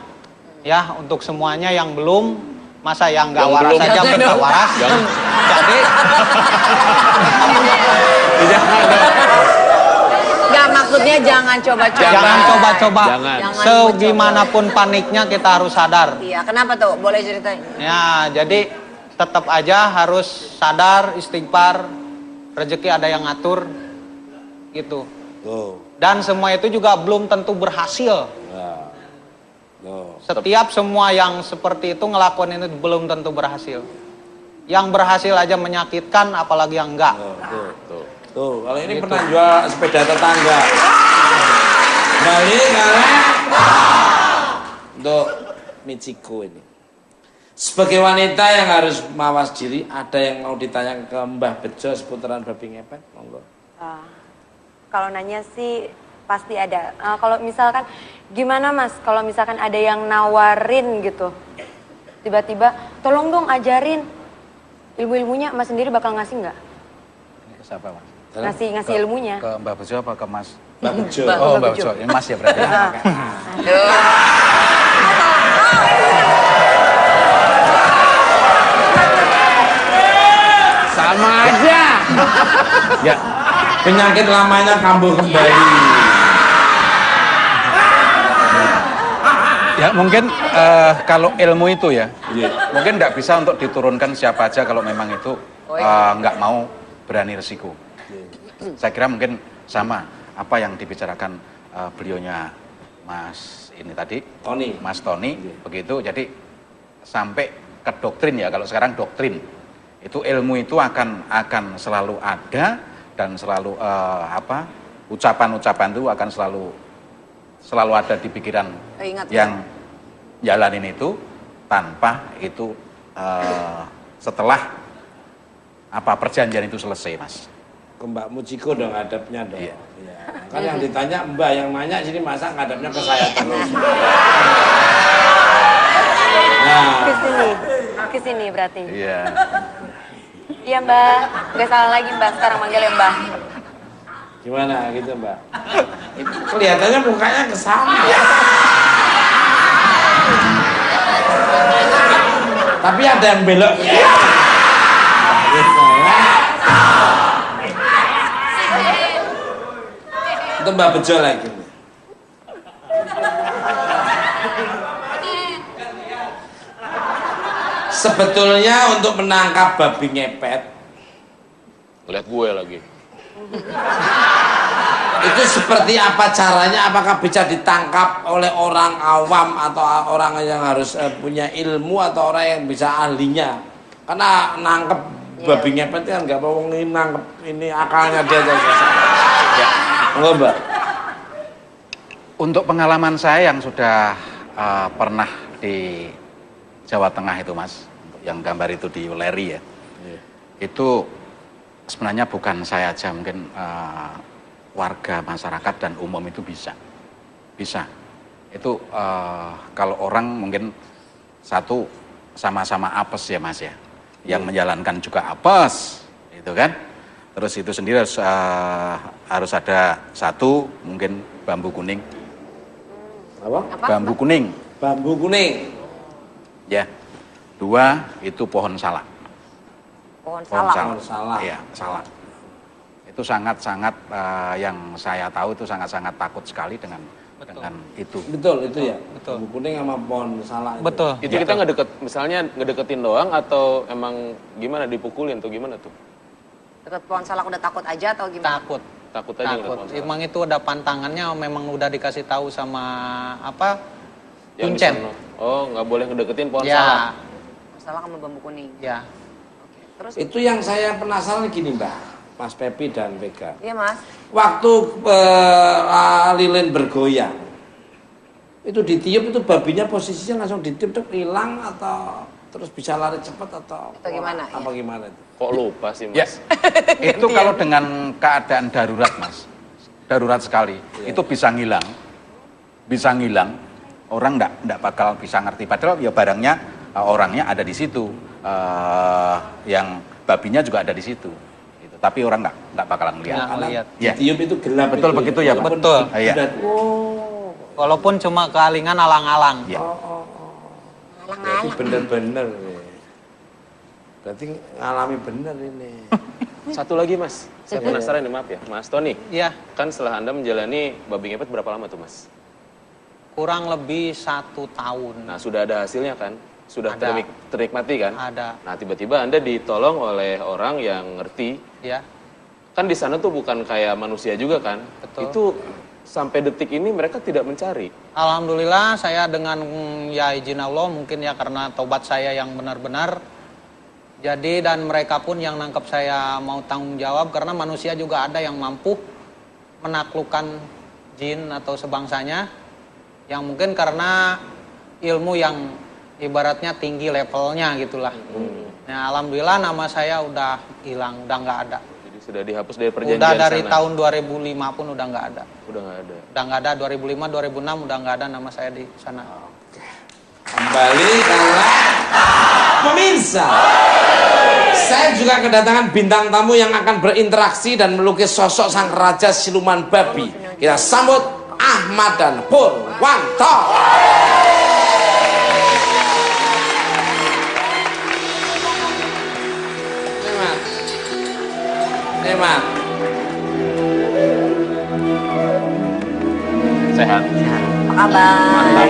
ya untuk semuanya yang belum, masa yang nggak waras saja minta waras. Jadi Nggak, maksudnya jangan coba-coba. jangan coba-coba. Jangan. Segimanapun paniknya kita harus sadar. Iya, kenapa tuh? Boleh ceritain? Ya, jadi tetap aja harus sadar, istighfar, rezeki ada yang ngatur, gitu. Tuh. Dan semua itu juga belum tentu berhasil. Nah. Tuh. Setiap semua yang seperti itu ngelakuin itu belum tentu berhasil. Yang berhasil aja menyakitkan, apalagi yang enggak. Tuh, kalau ini pernah jual sepeda tetangga. Balik karena untuk Michiko ini. Sebagai wanita yang harus mawas diri, ada yang mau ditanya ke Mbah Bejo seputaran babi ngepet? Monggo. Kalau nanya sih pasti ada. Kalau misalkan gimana Mas, kalau misalkan ada yang nawarin gitu, tiba-tiba tolong dong ajarin ilmu-ilmunya, Mas sendiri bakal ngasih nggak? Ini ke siapa, Mas? Ngasih ilmunya. Ke Mbak Bejo apa ke Mas? Mbah Bejo. Oh, Mbak Bejo. Ini Mas ya berarti. Sama aja. Ya, penyakit lamanya kambuh kembali. Ya mungkin kalau ilmu itu ya, Iya. mungkin nggak bisa untuk diturunkan siapa aja kalau memang itu nggak mau berani resiko. Saya kira mungkin sama apa yang dibicarakan beliaunya Mas ini tadi, Tony. Mas Tony, Iya. begitu. Jadi sampai ke doktrin ya, kalau sekarang doktrin itu ilmu itu akan selalu ada dan selalu ucapan-ucapan itu akan selalu ada di pikiran Ingat, yang jalanin itu tanpa itu setelah perjanjian itu selesai, Mas. Ke Mbak Muciko dong ngadepnya dong. Iya. Iya. Kan yang ditanya Mbak, yang nanya sini masa ngadepnya ke saya terus. Nah, Ke sini berarti. Iya. Iya Mbak, nggak salah lagi Mbak, sekarang manggilnya Mbak. gimana gitu Mbak? Itu kelihatannya mukanya kesana. Tapi ada yang belok. Itu Mbak Bejo lagi. Sebetulnya untuk menangkap babi ngepet, Lihat gue lagi. itu seperti apa caranya? Apakah bisa ditangkap oleh orang awam atau orang yang harus punya ilmu atau orang yang bisa ahlinya? Karena nangkep babi ngepet kan nggak mau nangkep ini akalnya dia saja. Ya, enggak Mbak. Untuk pengalaman saya yang sudah pernah di Jawa Tengah itu, Mas, yang gambar itu di Uleri ya, itu sebenarnya bukan saya aja, mungkin warga masyarakat dan umum itu bisa. Itu kalau orang mungkin satu sama-sama apes ya Mas ya, yang menjalankan juga apes, itu kan. Terus itu sendiri harus ada satu mungkin bambu kuning. Apa? Bambu kuning. Bambu kuning. Ya. Dua itu pohon salak. Pohon Pohon salak. Pohon salak. Iya, salak. Itu sangat-sangat yang saya tahu itu sangat-sangat takut sekali dengan itu. Betul itu ya. Betul. Bambu kuning sama pohon salak. itu. Betul. Itu kita misalnya ngedeketin doang atau emang gimana dipukulin tuh gimana tuh? Deket pohon salak udah takut aja atau gimana? Takut. Takut aja ngeliat Takut. pohon salak. Emang itu ada pantangannya, memang udah dikasih tahu sama Yang kuncen. di sono. Oh, nggak boleh ngedeketin pohon Ya, salak. Pohon salak sama bambu kuning. ya. Terus? Itu yang saya penasaran gini Mbak, Mas Pepi dan Vega. Iya Mas. Waktu lilin bergoyang, itu ditiup itu babinya posisinya langsung ditiup tuh hilang atau terus bisa lari cepat atau gimana, Apa gimana itu? Kok lupa sih Ya. Mas? Itu kalau dengan keadaan darurat, Mas. Darurat sekali. Itu bisa ngilang. Bisa ngilang. Orang enggak bakal bisa ngerti. Padahal ya barangnya orangnya ada di situ, yang babinya juga ada di situ. Gitu. Tapi orang nggak bakalan Nggak lihat. ngelihat. Ya. Tiup itu gelap. Betul itu begitu ya, Pak. Betul. Iya. Walaupun cuma kealingan alang-alang. Ya. Berarti bener-bener nih. Berarti ngalami bener ini. Satu lagi Mas, saya penasaran nih, maaf ya, Mas Tony. Iya, Kan setelah Anda menjalani babi ngepet berapa lama tuh Mas? kurang lebih 1 tahun. Nah sudah ada hasilnya kan? Sudah Ada. ternikmati kan? Ada, Nah tiba-tiba Anda ditolong oleh orang yang ngerti. ya. Kan di sana tuh bukan kayak manusia juga kan? Betul. Itu sampai detik ini mereka tidak mencari. Alhamdulillah saya dengan ya izin Allah mungkin ya karena tobat saya yang benar-benar. Jadi dan mereka pun yang nangkep saya mau tanggung jawab karena manusia juga ada yang mampu menaklukkan jin atau sebangsanya yang mungkin karena ilmu yang ibaratnya tinggi levelnya gitulah. Nah alhamdulillah nama saya udah hilang, udah nggak ada. Jadi sudah dihapus dari perjanjian Udah dari sana. tahun 2005 pun udah nggak ada. Udah nggak ada. Udah nggak ada 2005, 2006 udah nggak ada nama saya di sana. Kembali karena pemirsa. Saya juga kedatangan bintang tamu yang akan berinteraksi dan melukis sosok sang raja siluman babi. Kita sambut Ahmad dan Purwanto. Nemat. Sehat. Apa kabar?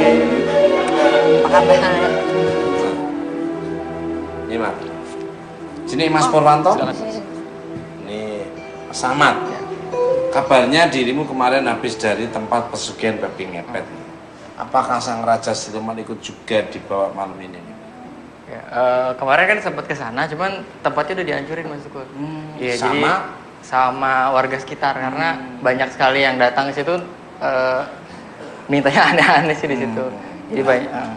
Apa kabar? Nemat. Sini Mas Purwanto. Ini Mas Ahmad. Kabarnya dirimu kemarin habis dari tempat pesugihan babi ngepet. Apakah sang raja siluman ikut juga dibawa malam ini? Ya, kemarin kan sempat ke sana, cuman tempatnya udah dihancurin Mas Syukur. Iya, jadi sama? sama warga sekitar karena banyak sekali yang datang ke situ mintanya aneh-aneh sih di situ. Jadi banyak. Nah.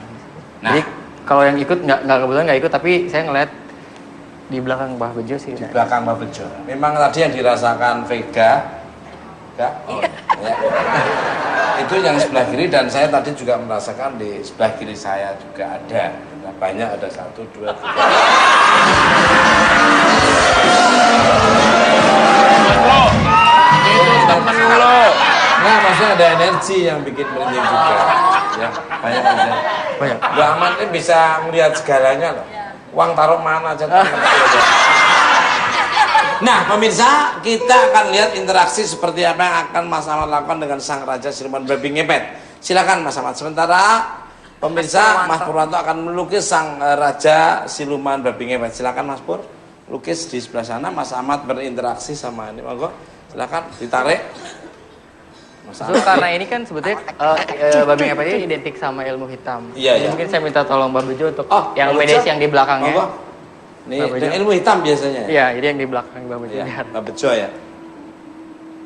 Jadi kalau yang ikut nggak kebetulan nggak ikut, tapi saya ngeliat di belakang Mbah Bejo sih. Di belakang Mbak Bejo. Memang tadi yang dirasakan Vega, ya? Oh, ya. Itu yang sebelah kiri dan saya tadi juga merasakan di sebelah kiri saya juga ada. Nah, banyak ada 1, 2, 3. Temen lo. Nah, maksudnya ada energi yang bikin merinding juga. Ya, banyak aja. Banyak. Mbak Ahmad ini bisa melihat segalanya loh. Uang taruh mana aja. Nah, pemirsa, kita akan lihat interaksi seperti apa yang akan Mas Ahmad lakukan dengan sang raja siluman babi ngepet. Silakan Mas Ahmad. Sementara pemirsa, Mas Purwanto akan melukis sang raja siluman babi ngepet. Silakan Mas Pur, lukis di sebelah sana. Mas Ahmad berinteraksi sama ini, monggo. Silakan ditarik. Mas So, karena ini kan sebetulnya babi ngepet ini identik sama ilmu hitam. Iya, Jadi iya. mungkin saya minta tolong Mbah Bejo untuk Oh, yang Mbah PDS Bejo. yang di belakangnya. Monggo. Nih, Mbak Bejo. dengan ilmu hitam biasanya. Ya? Iya, jadi yang di belakang Mbah Bejo. Iya, Biar. Mbak Bejo ya.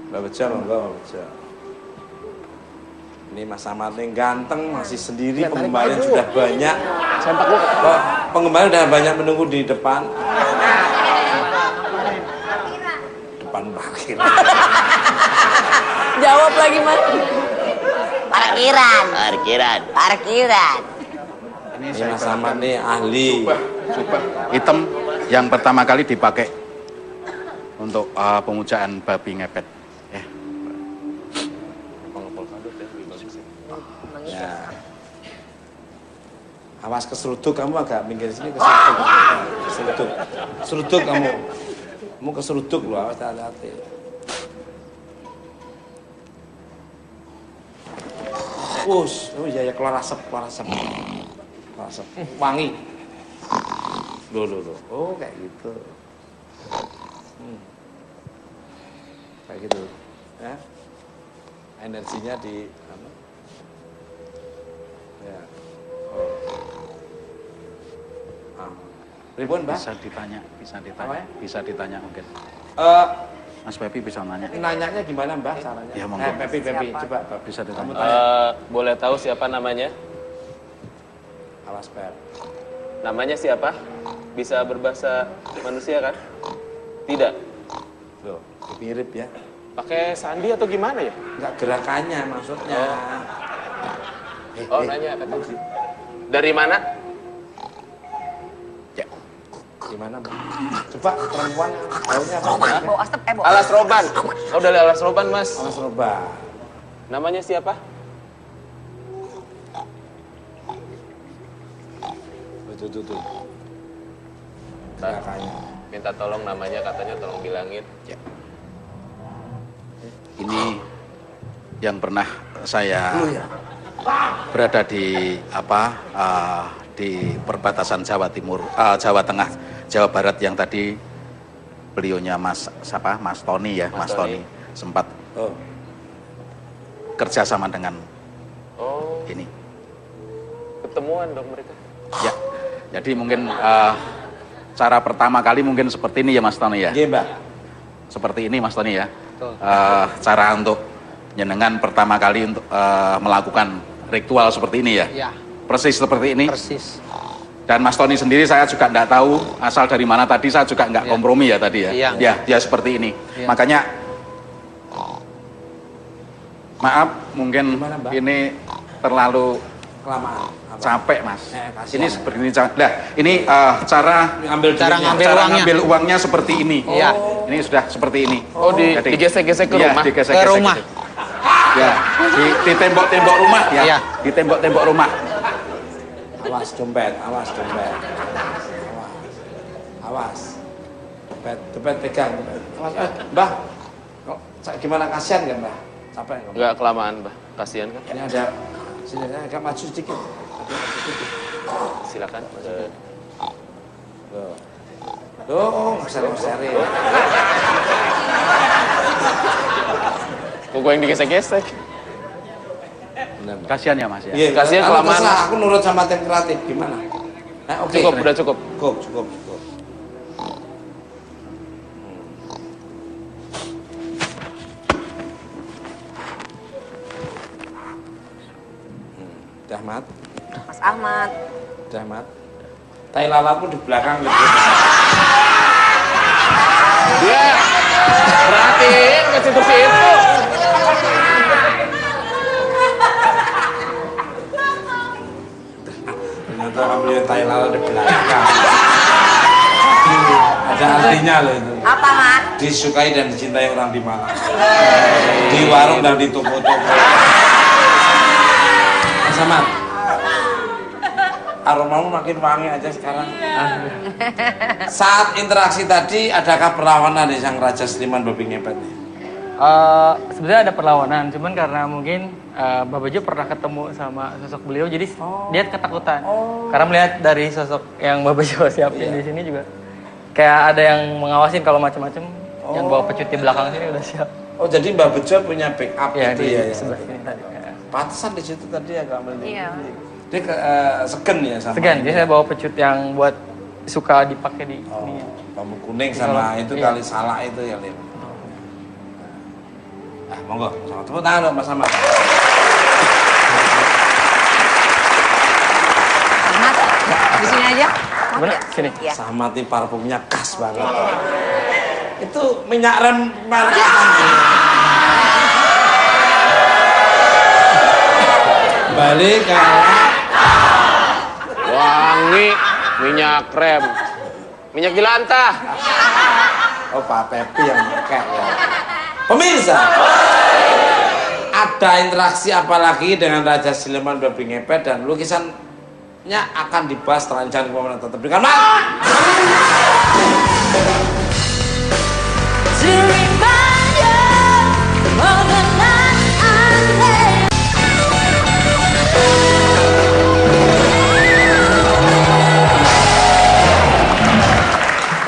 Mbak Bejo, monggo Mbak Bejo. Ini Mas Ahmad yang ganteng, masih sendiri, penggemar sudah banyak. Kok penggemar sudah banyak menunggu di depan. Depan parkir. Jawab lagi Mas. Parkiran. Ini Mas Ahmad nih ahli. Hitam yang pertama kali dipakai untuk pemujaan babi ngepet. Ya. Ya. Awas keseruduk kamu agak minggir sini keseruduk. Keseruduk. Seruduk kamu. Kamu keseruduk loh, awas hati-hati. Us, oh iya ya keluar asap, keluar asap. Keluar asap. Wangi. Loh. Oh, kayak gitu. Kayak gitu. Ya. Energinya di ya. Oh. Ribun, Mbak? Bisa ditanya, Apa ya? bisa ditanya mungkin. Mas Pepi bisa nanya. Nanyanya gimana, Mbak, caranya? Ya, monggo. Pepi, coba. Bisa Kamu ditanya. tanya. Boleh tahu siapa namanya? Awas, Pep. Namanya siapa? Bisa berbahasa manusia kan? Tidak. Loh, mirip ya. Pakai sandi atau gimana ya? Enggak gerakannya maksudnya. Oh, nanya kata. Dari mana? Gimana, Bang? Coba perempuan baunya apa? Bau asap, bau Alas roban. Oh, dari alas roban, Mas. Alas roban. Namanya siapa? Tuh. Ntar, Kakaknya. minta tolong namanya, katanya tolong bilangin. Ya. Ini yang pernah saya berada di di perbatasan Jawa Timur, Jawa Tengah, Jawa Barat yang tadi beliaunya Mas Tony ya, Mas Tony sempat kerjasama dengan ini. Ketemuan dong mereka. Ya, jadi mungkin cara pertama kali mungkin seperti ini ya Mas Tony ya. Iya, Mbak. Seperti ini Mas Tony ya. Cara untuk jenengan pertama kali untuk melakukan ritual seperti ini ya. Iya. Persis seperti ini. Persis. Dan Mas Tony sendiri saya juga tidak tahu asal dari mana tadi, saya juga nggak kompromi ya tadi ya. Iya. Ya, dia seperti ini. Iya. Makanya maaf mungkin Gimana, Mbak? ini terlalu Kelamaan. Apa? capek Mas. Kasihan. Ini seperti ini. Nah, ini cara Ambil Cara duitnya. ngambil cara uangnya. ngambil uangnya seperti ini. Iya. Ini sudah seperti ini. Oh, Jadi- digesek-gesek ke Iya, rumah? digesek-gesek Ke rumah. gitu. Ya, di tembok-tembok rumah ya. Iya. Di tembok-tembok rumah. Awas dompet, awas dompet. Awas. Dompet pegang. Awas, Mbah. Kok gimana, kasihan kan, Mbah? Capek nggak? Enggak kelamaan, Mbah. Kasihan kan? Ini ada sini agak maju sedikit. Silakan. Loh, sering-sering. Kok gue yang digesek-gesek? Kasihan ya Mas ya. Iya, Kasihan aku kelamaan. terserah, aku nurut sama tim kreatif. Gimana? Oke. Cukup, udah cukup. Cukup. Udah, Mat. Mas Ahmad. Udah, Mat. Tai lalatmu di belakang gitu. Dia perhatiin ke situ-situ. Ternyata kamu lihat tai lalat di belakang. Ada artinya loh itu. Apa, Mat? Disukai dan dicintai orang di mana? Di warung dan di toko-toko. Mas Ahmad, aromamu makin wangi aja sekarang. Saat interaksi tadi, adakah perlawanan di sang Raja Seliman Babi Ngepet? Sebenarnya ada perlawanan, cuman karena mungkin Mbak Bejo pernah ketemu sama sosok beliau, jadi dia ketakutan. Karena melihat dari sosok yang Mbak Bejo siapin di sini juga, kayak ada yang mengawasin kalau macam-macam, yang bawa pecut di belakang sini udah siap. Oh, jadi Mbak Bejo punya backup Ya, gitu di ya? sebelah sini tadi. Ya. Pantesan di situ tadi agak melihat. Iya. Dia segen ya sama. Segan, ini. jadi saya bawa pecut yang buat suka dipakai di sini. Bambu kuning sama itu Iya. kali salak itu ya, Lim. Monggo, sama tepuk tangan dong Mas Ahmad. Ahmad, di sini aja. Mau Mana? tidak? Sini. Iya. Ahmad ini parfumnya khas banget. Itu minyak rem merek apa? Balik ke Wangi, minyak krem, minyak jelantah. Oh, Pak Pepi yang pakai ya. Pemirsa, ada interaksi apa lagi dengan Raja Seliman Babi Ngepet dan lukisannya akan dibahas setelah jangan kemana tetap dengan Mat.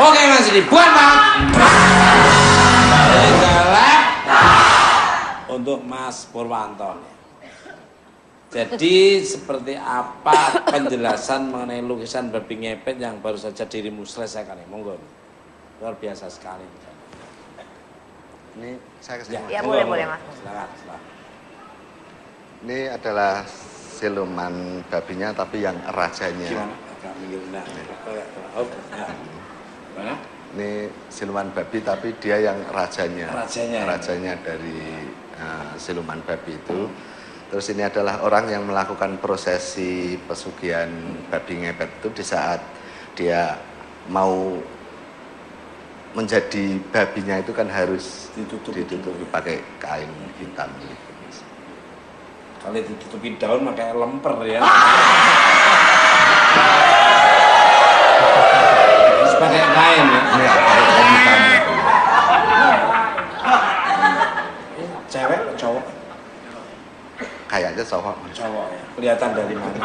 Oke Mas Didi, buat Mat. Dari gelap untuk Mas Purwanto. Jadi seperti apa penjelasan mengenai lukisan babi ngepet yang baru saja dirimu selesaikan ini? Monggo. Luar biasa sekali. Ini saya kesini. Ya, monggo, boleh, monggo. Mas. Silakan. Ini adalah siluman babinya tapi yang rajanya. Gimana? Agak minggir. Nah, oh, ya. Mana? Ini siluman babi tapi dia yang rajanya. Rajanya. Rajanya dari siluman babi itu. Terus ini adalah orang yang melakukan prosesi pesugihan babi ngepet itu di saat dia mau menjadi babinya itu kan harus ditutupi pakai kain hitam gitu. Kalau ditutupi daun pakai lemper ya. Terus pakai kain ya. Iya, pakai kain hitam. Cewek atau cowok? Kayaknya cowok. Cowok ya. Kelihatan dari mana?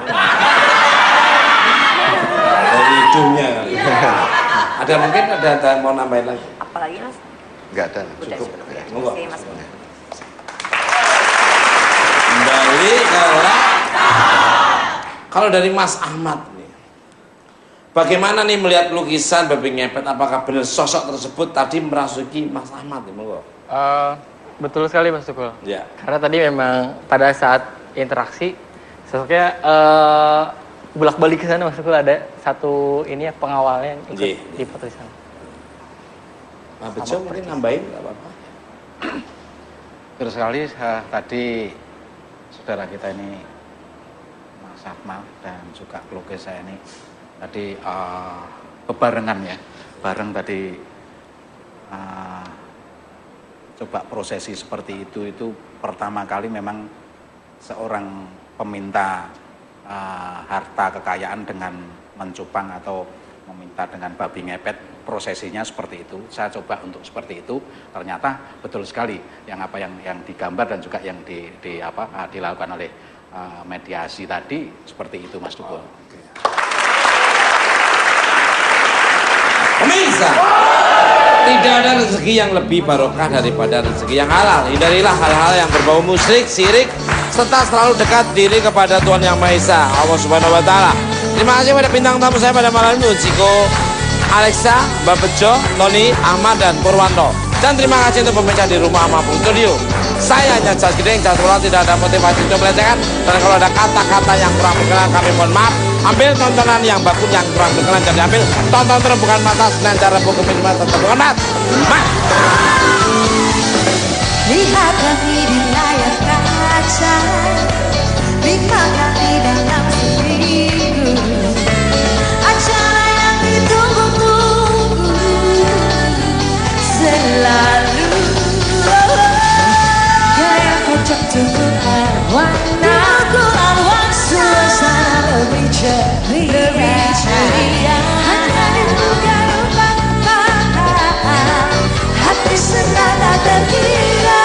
Dari hidungnya kali. Ada mungkin ada mau nambahin lagi? Apalagi Mas? Enggak ada, Udah, cukup. cukup. Ya. Monggo. Oke, Mas. Kembali ke kalau dari Mas Ahmad nih, bagaimana nih melihat lukisan babi ngepet? Apakah benar sosok tersebut tadi merasuki Mas Ahmad? Monggo. Betul sekali Mas Tukul. Ya. Karena tadi memang pada saat interaksi sosoknya bolak-balik ke sana Mas Tukul, ada satu ini ya pengawalnya yang ikut di foto di sana. Pak Bejo mungkin nambahin nggak apa-apa. Terus sekali tadi saudara kita ini Mas Akmal dan juga pelukis saya ini tadi bebarengan ya, bareng tadi coba prosesi seperti itu pertama kali memang seorang peminta harta kekayaan dengan mencupang atau meminta dengan babi ngepet, prosesinya seperti itu. Saya coba untuk seperti itu, ternyata betul sekali yang apa yang digambar dan juga yang dilakukan oleh mediasi tadi seperti itu Mas Tukul. Pemirsa, tidak ada rezeki yang lebih barokah daripada rezeki yang halal. Hindarilah hal-hal yang berbau musyrik, syirik, serta selalu dekat diri kepada Tuhan Yang Maha Esa, Allah Subhanahu Wa Taala. Terima kasih pada bintang tamu saya pada malam ini, Ciko, Alexa, Mbak Bejo, Tony, Ahmad, dan Purwanto. Dan terima kasih untuk pemirsa di rumah maupun studio. Saya hanya Jas Gideng, Jas Pulau, tidak ada motivasi untuk melecehkan. Dan kalau ada kata-kata yang kurang berkenan, kami mohon maaf. Ambil tontonan yang bagus, yang kurang berkenan jadi ambil. Tonton terus bukan mata, Senin cara buku minimal tetap bukan mat. Lihat lagi di layar kaca, 5 kali dalam seminggu, acara yang ditunggu-tunggu selalu. Gaya kocak tunggu arwana, suasana lebih ceria, hanya dibuka rupa hati senang tak terkira.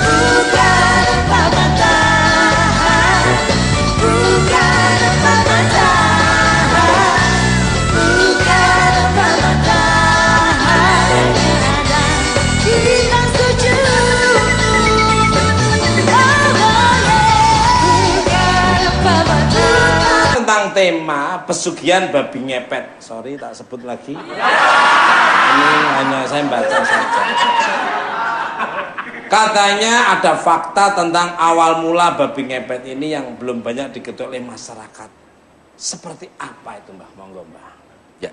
Bukan empat mata, bukan empat mata, bukan empat mata, hanya ada kita setuju. Tentang tema pesugihan babi ngepet. Sorry tak sebut lagi. Ini hanya saya baca saja. Katanya ada fakta tentang awal mula babi ngepet ini yang belum banyak diketahui oleh masyarakat. Seperti apa itu Mbah? Monggo Mbah. Ya.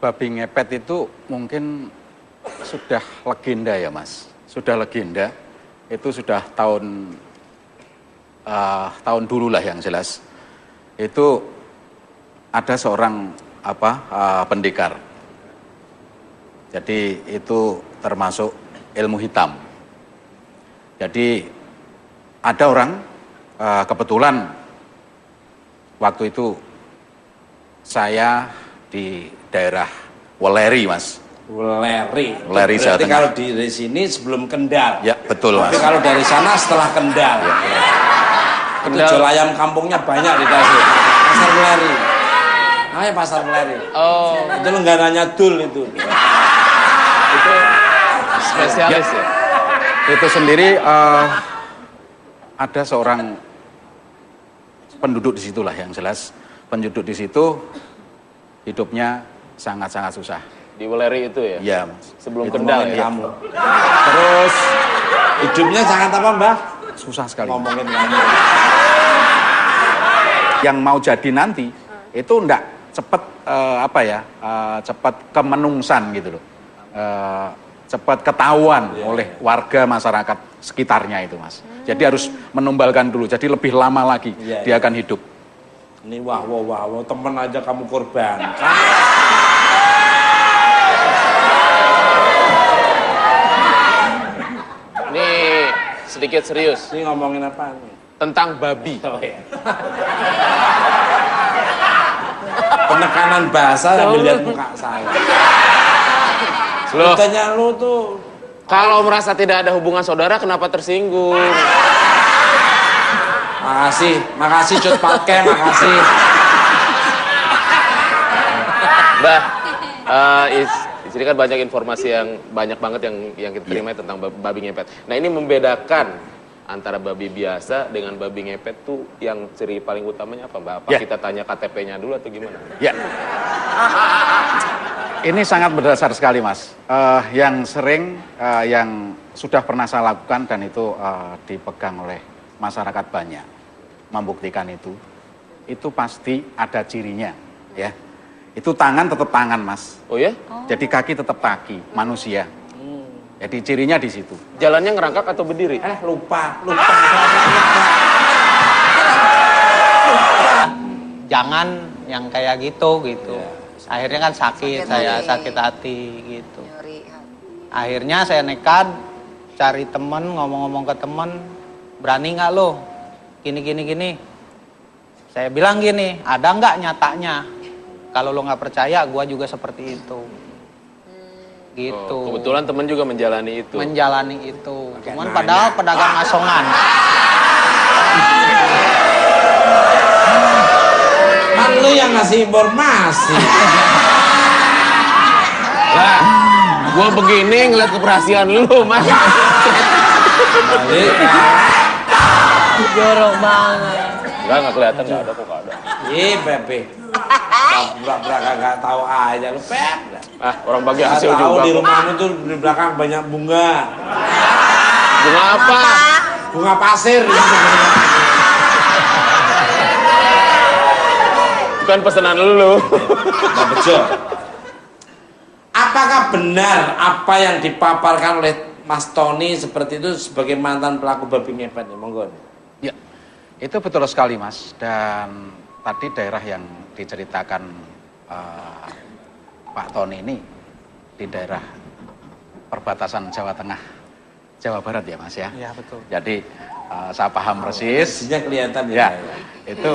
Babi ngepet itu mungkin sudah legenda ya Mas. Sudah legenda. Itu sudah tahun dulu lah yang jelas. Itu ada seorang pendekar. Jadi itu termasuk ilmu hitam. Jadi ada orang kebetulan waktu itu saya di daerah Weleri Mas. Weleri. Weleri Jawa Berarti Tengah. kalau dari sini sebelum Kendal. Ya betul Mas. Tapi kalau dari sana setelah Kendal. Ya. Itu jual ayam kampungnya banyak di Tasik. Pasar Weleri. Namanya Pasar Weleri. Oh. Itu langganannya Dul itu. Itu spesialis ya? Itu sendiri ada seorang penduduk di situlah yang jelas. Penduduk di situ hidupnya sangat-sangat susah. Di Weleri itu ya? Iya Mas. Sebelum Itu Kendal ya? Kamu. Terus hidupnya sangat apa Mbah? Susah sekali. Ngomongin kamu. Yang mau jadi nanti itu enggak cepet cepet kemenungsan gitu loh. Cepat ketahuan oleh warga masyarakat sekitarnya itu Mas. Jadi harus menumbalkan dulu. Jadi lebih lama lagi dia akan hidup. Ini wah, temen aja kamu korban. Ini sedikit serius. Ini ngomongin apa nih? Tentang babi. Oh, iya. Penekanan bahasa sambil lihat muka saya. Loh, Tanya lu tuh. kalau merasa tidak ada hubungan saudara, kenapa tersinggung? Makasih Cut Pakai, makasih. Mbah, di sini kan banyak informasi yang banyak banget yang kita terima tentang babi ngepet. Nah, ini membedakan antara babi biasa dengan babi ngepet tuh yang ciri paling utamanya apa, Mbak? Apa kita tanya KTP-nya dulu atau gimana? Ya. Ini sangat berdasar sekali, Mas. Yang sering, yang sudah pernah saya lakukan dan itu dipegang oleh masyarakat banyak, membuktikan itu pasti ada cirinya, ya. Itu tangan tetap tangan, Mas. Oh ya? Jadi kaki tetap kaki, manusia. Jadi cirinya di situ. Jalannya ngerangkak atau berdiri? Lupa. Jangan yang kayak gitu. Akhirnya kan sakit hati gitu. Akhirnya saya nekat cari temen, ngomong-ngomong ke temen, berani nggak lo? Gini. Saya bilang gini, ada nggak nyatanya? Kalau lo nggak percaya, gua juga seperti itu. Gitu. Oh, kebetulan temen juga menjalani itu. Cuman padahal pedagang asongan. Kan lu yang ngasih informasi. Lah, gua begini ngeliat keberhasilan lu, Mas. Balik. Jorok banget. Enggak kelihatan, enggak ada kok, enggak ada. Pepe. Pura-pura kagak tahu aja lu, Pep. Ah, orang bagi hasil Tahu juga. di rumahmu tuh di belakang banyak bunga. Bunga apa? Bunga pasir. Bukan pesanan lu. Nah, betul. Apakah benar apa yang dipaparkan oleh Mas Tony seperti itu sebagai mantan pelaku babi ngepet? Monggo. Ya, itu betul sekali, Mas. Dan tadi daerah yang diceritakan Pak Tony ini di daerah perbatasan Jawa Tengah, Jawa Barat ya, Mas ya? Iya, betul. Jadi saya paham persis. Isinya kelihatan Ya, itu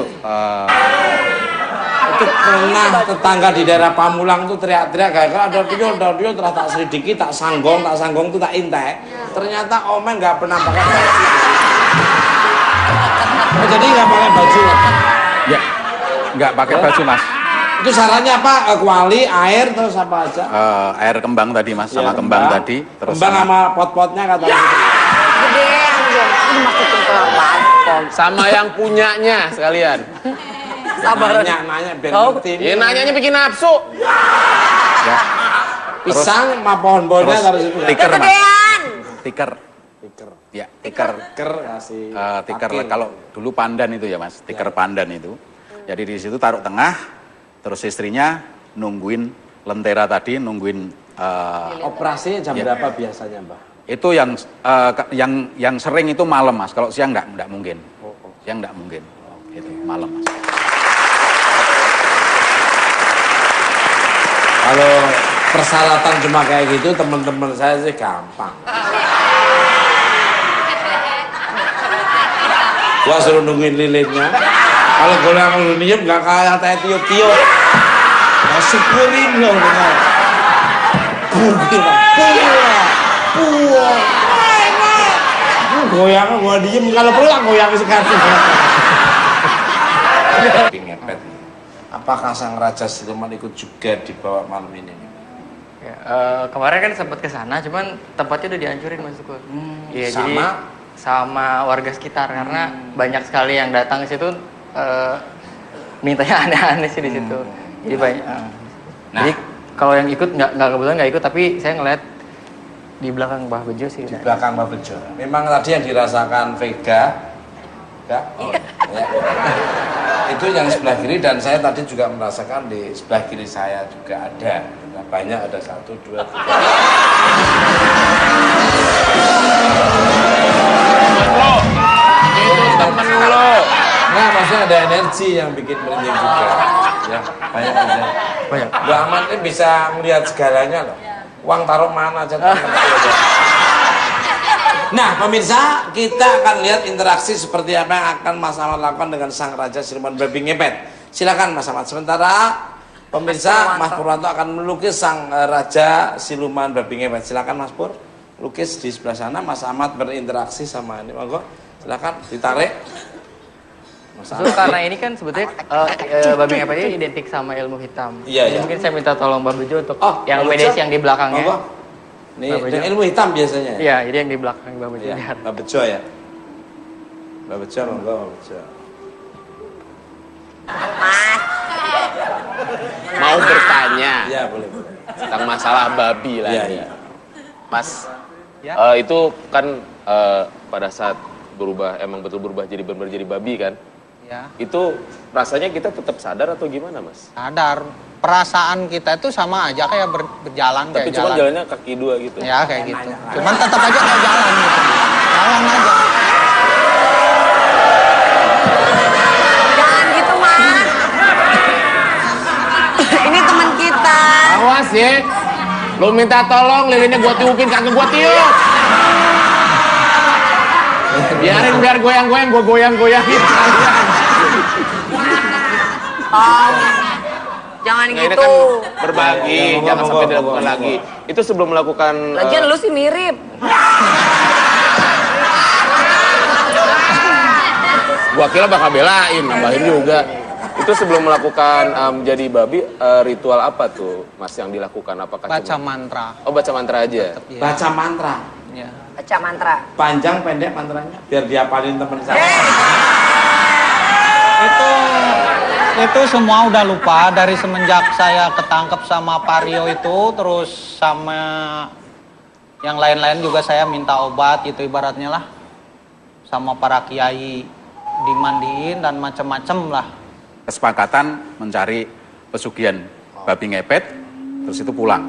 pernah tetangga di daerah Pamulang tuh teriak-teriak gara-gara ada tuyul terus tak selidiki, tak sanggong tuh tak intek. Ternyata Omen nggak pernah pakai baju. Jadi nggak pakai baju. ya nggak pakai baju, Mas. Itu sarannya apa? Kuali, air, terus apa aja? Air kembang tadi, Mas, sama Ya, kembang tadi. Terus kembang sama pot-potnya katanya. Gedean dong. Ini masukin ke baskom. Sama yang punyanya sekalian. Sabar. Nanya biar ngerti. Ya nanyanya bikin nafsu. Ya. Pisang sama pohon-pohonnya taruh situ. Tiker, Mas. Gedean. Tiker. Ya, tiker. Tiker kasih. Tiker akil. kalau dulu pandan itu ya, Mas. Tiker pandan itu. Jadi di situ taruh tengah, terus istrinya nungguin lentera tadi, nungguin Operasinya jam Ya. berapa biasanya, Mbak? itu yang sering itu malam, Mas. Kalau siang enggak mungkin. Siang enggak mungkin. Itu malam, Mas. Kalau persyaratan cuma kayak gitu, teman-teman saya sih gampang. Gua suruh nungguin lilinnya. Kalau golang lu diem nggak kayak teh tiup-tiup. Nah, syukurin loh benar. Goyang gua diem, kalau perlu lah goyang sekali. Ngepet. Apakah sang Raja Siluman ikut juga dibawa malam ini? Ya, kemarin kan sempat ke sana, cuman tempatnya udah dihancurin, Mas Syukur. Iya, jadi sama warga sekitar karena banyak sekali yang datang ke situ mintanya aneh-aneh sih di situ. Jadi banyak. Jadi kalau yang ikut nggak kebetulan nggak ikut, tapi saya ngeliat di belakang Mbah Bejo sih. Di belakang Mbah Bejo. Memang tadi yang dirasakan Vega, ya? Ya. Itu yang sebelah kiri dan saya tadi juga merasakan di sebelah kiri saya juga ada. Nah, banyak, ada 1, 2, 3. Temen lo. Nah, maksudnya ada energi yang bikin merinding juga. Ya, banyak aja. Banyak. Mbak Ahmad ini bisa melihat segalanya loh. Uang taruh mana aja. Nah, pemirsa, kita akan lihat interaksi seperti apa yang akan Mas Ahmad lakukan dengan sang raja siluman babi ngepet. Silakan Mas Ahmad. Sementara pemirsa, Mas Purwanto akan melukis sang raja siluman babi ngepet. Silakan Mas Pur, lukis di sebelah sana. Mas Ahmad berinteraksi sama ini, monggo. Silakan ditarik. So, karena ini kan sebetulnya babi ngepet ini identik sama ilmu hitam. Iya, Jadi iya. mungkin saya minta tolong Mbak Bejo untuk yang Mbak medesi Bejo. yang di belakangnya. Monggo. Nih, Mbak Bejo. ilmu hitam biasanya. Iya, jadi yang di belakang Mbak Bejo. Iya, Mbak Bejo ya. Mbak Bejo, monggo Mbak Bejo. Mau bertanya Iya, boleh. tentang masalah babi lagi. Iya, iya. Mas, Ya. itu kan pada saat berubah, emang betul berubah jadi benar-benar jadi babi kan? Ya. Itu rasanya kita tetap sadar atau gimana, Mas? Sadar, perasaan kita itu sama aja kayak berjalan Tapi kayak cuma jalan. jalannya kaki dua gitu. Ya kayak gitu. Cuman tetap aja kayak jalan gitu. Jalan aja. Jangan gitu, Mas. Ini teman kita. Awas ya, lu minta tolong lilinnya gua tiupin, kagak gua tiup. Biar goyang-goyang, gua goyang-goyangin kalian. Tom, jangan Nah, ini gitu. kan berbagi, Ya, jangan monggo, sampai monggo, dilakukan monggo. lagi. Itu sebelum melakukan Lagian lu sih mirip. gua kira bakal belain, nambahin juga. Itu sebelum melakukan jadi babi, ritual apa tuh, Mas, yang dilakukan? Apakah Baca cuma- mantra. Oh, baca mantra aja. Ya. Baca mantra. Ya. Baca mantra. Panjang pendek mantranya biar diapalin teman saya. Itu semua udah lupa dari semenjak saya ketangkep sama Pario itu, terus sama yang lain-lain juga saya minta obat gitu ibaratnya lah, sama para kiai dimandiin dan macam-macam lah. Kesepakatan mencari pesugihan babi ngepet, terus itu pulang.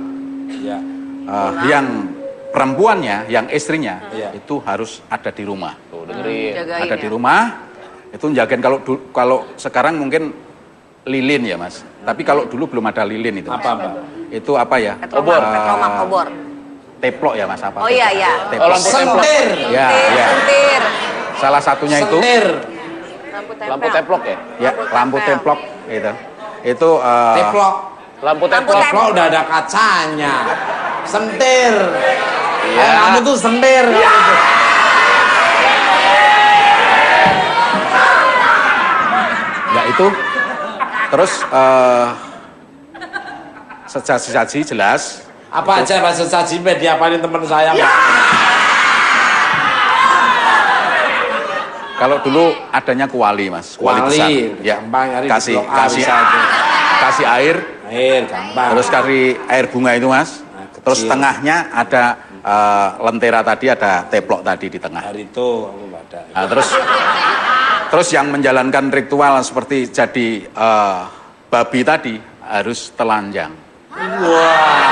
Iya. Yang perempuannya, yang istrinya, Iya. itu harus ada di rumah. Tuh, dengerin. Jagain Ada ya. di rumah, itu jagain. Kalau sekarang mungkin lilin ya Mas. Tapi kalau dulu belum ada lilin itu. Apa, Mbak? Itu apa ya? Petromar, petromar, obor. Teplok ya Mas apa? Oh iya, iya. Teplok. Oh, lampu teplok. Sentir. Ya, ya. Sentir. Salah satunya itu Sentir. Lampu tempel. Lampu teplok ya? ya lampu teplok gitu. Itu Teplok. Lampu Lampu teplok. Teplok udah ada kacanya. Sentir. Iya. Kamu tuh sentir. kamu tuh. ya itu. Terus sesaji jelas. Apa aja bahasa saji biar diapalin teman saya. Kalau dulu adanya kuali Mas, kuali besar. Ya, gampang nyari di kasih Blok A kasih bisa itu. kasih air, Air gampang. terus kasih air bunga itu Mas. Kecil. Terus tengahnya ada lentera tadi, ada teplok tadi di tengah. hari itu aku nggak ada. Nah, terus yang menjalankan ritual seperti jadi babi tadi harus telanjang. Wah.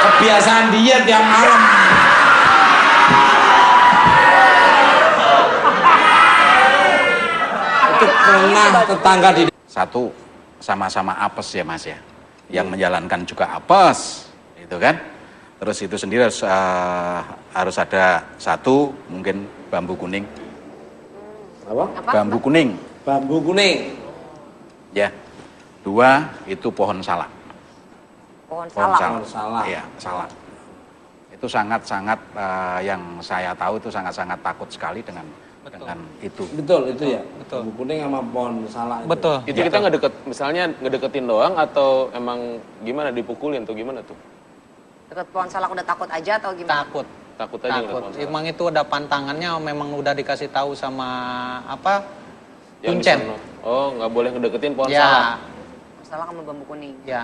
Kebiasaan dia tiap malam. Itu pernah tetangga di Satu sama-sama apes ya Mas ya. Yang menjalankan juga apes, itu kan. Terus itu sendiri harus ada satu mungkin bambu kuning. apa? Bambu kuning. Bambu kuning. Ya. Dua itu pohon salak. Pohon Pohon salak. Pohon salak. Iya, salak. Itu sangat-sangat yang saya tahu itu sangat-sangat takut sekali dengan itu. Betul itu ya. Betul. Bambu kuning sama pohon salak. itu. Betul. Itu kita misalnya ngedeketin doang atau emang gimana, dipukulin atau gimana tuh? Dekat pohon salak udah takut aja atau gimana? Takut. Takut aja ngeliat Takut. pohon salak. Emang itu ada pantangannya, memang udah dikasih tahu sama apa? Yang Kuncen. di sono. Oh, nggak boleh ngedeketin pohon Ya, salak. Pohon salak sama bambu kuning. ya.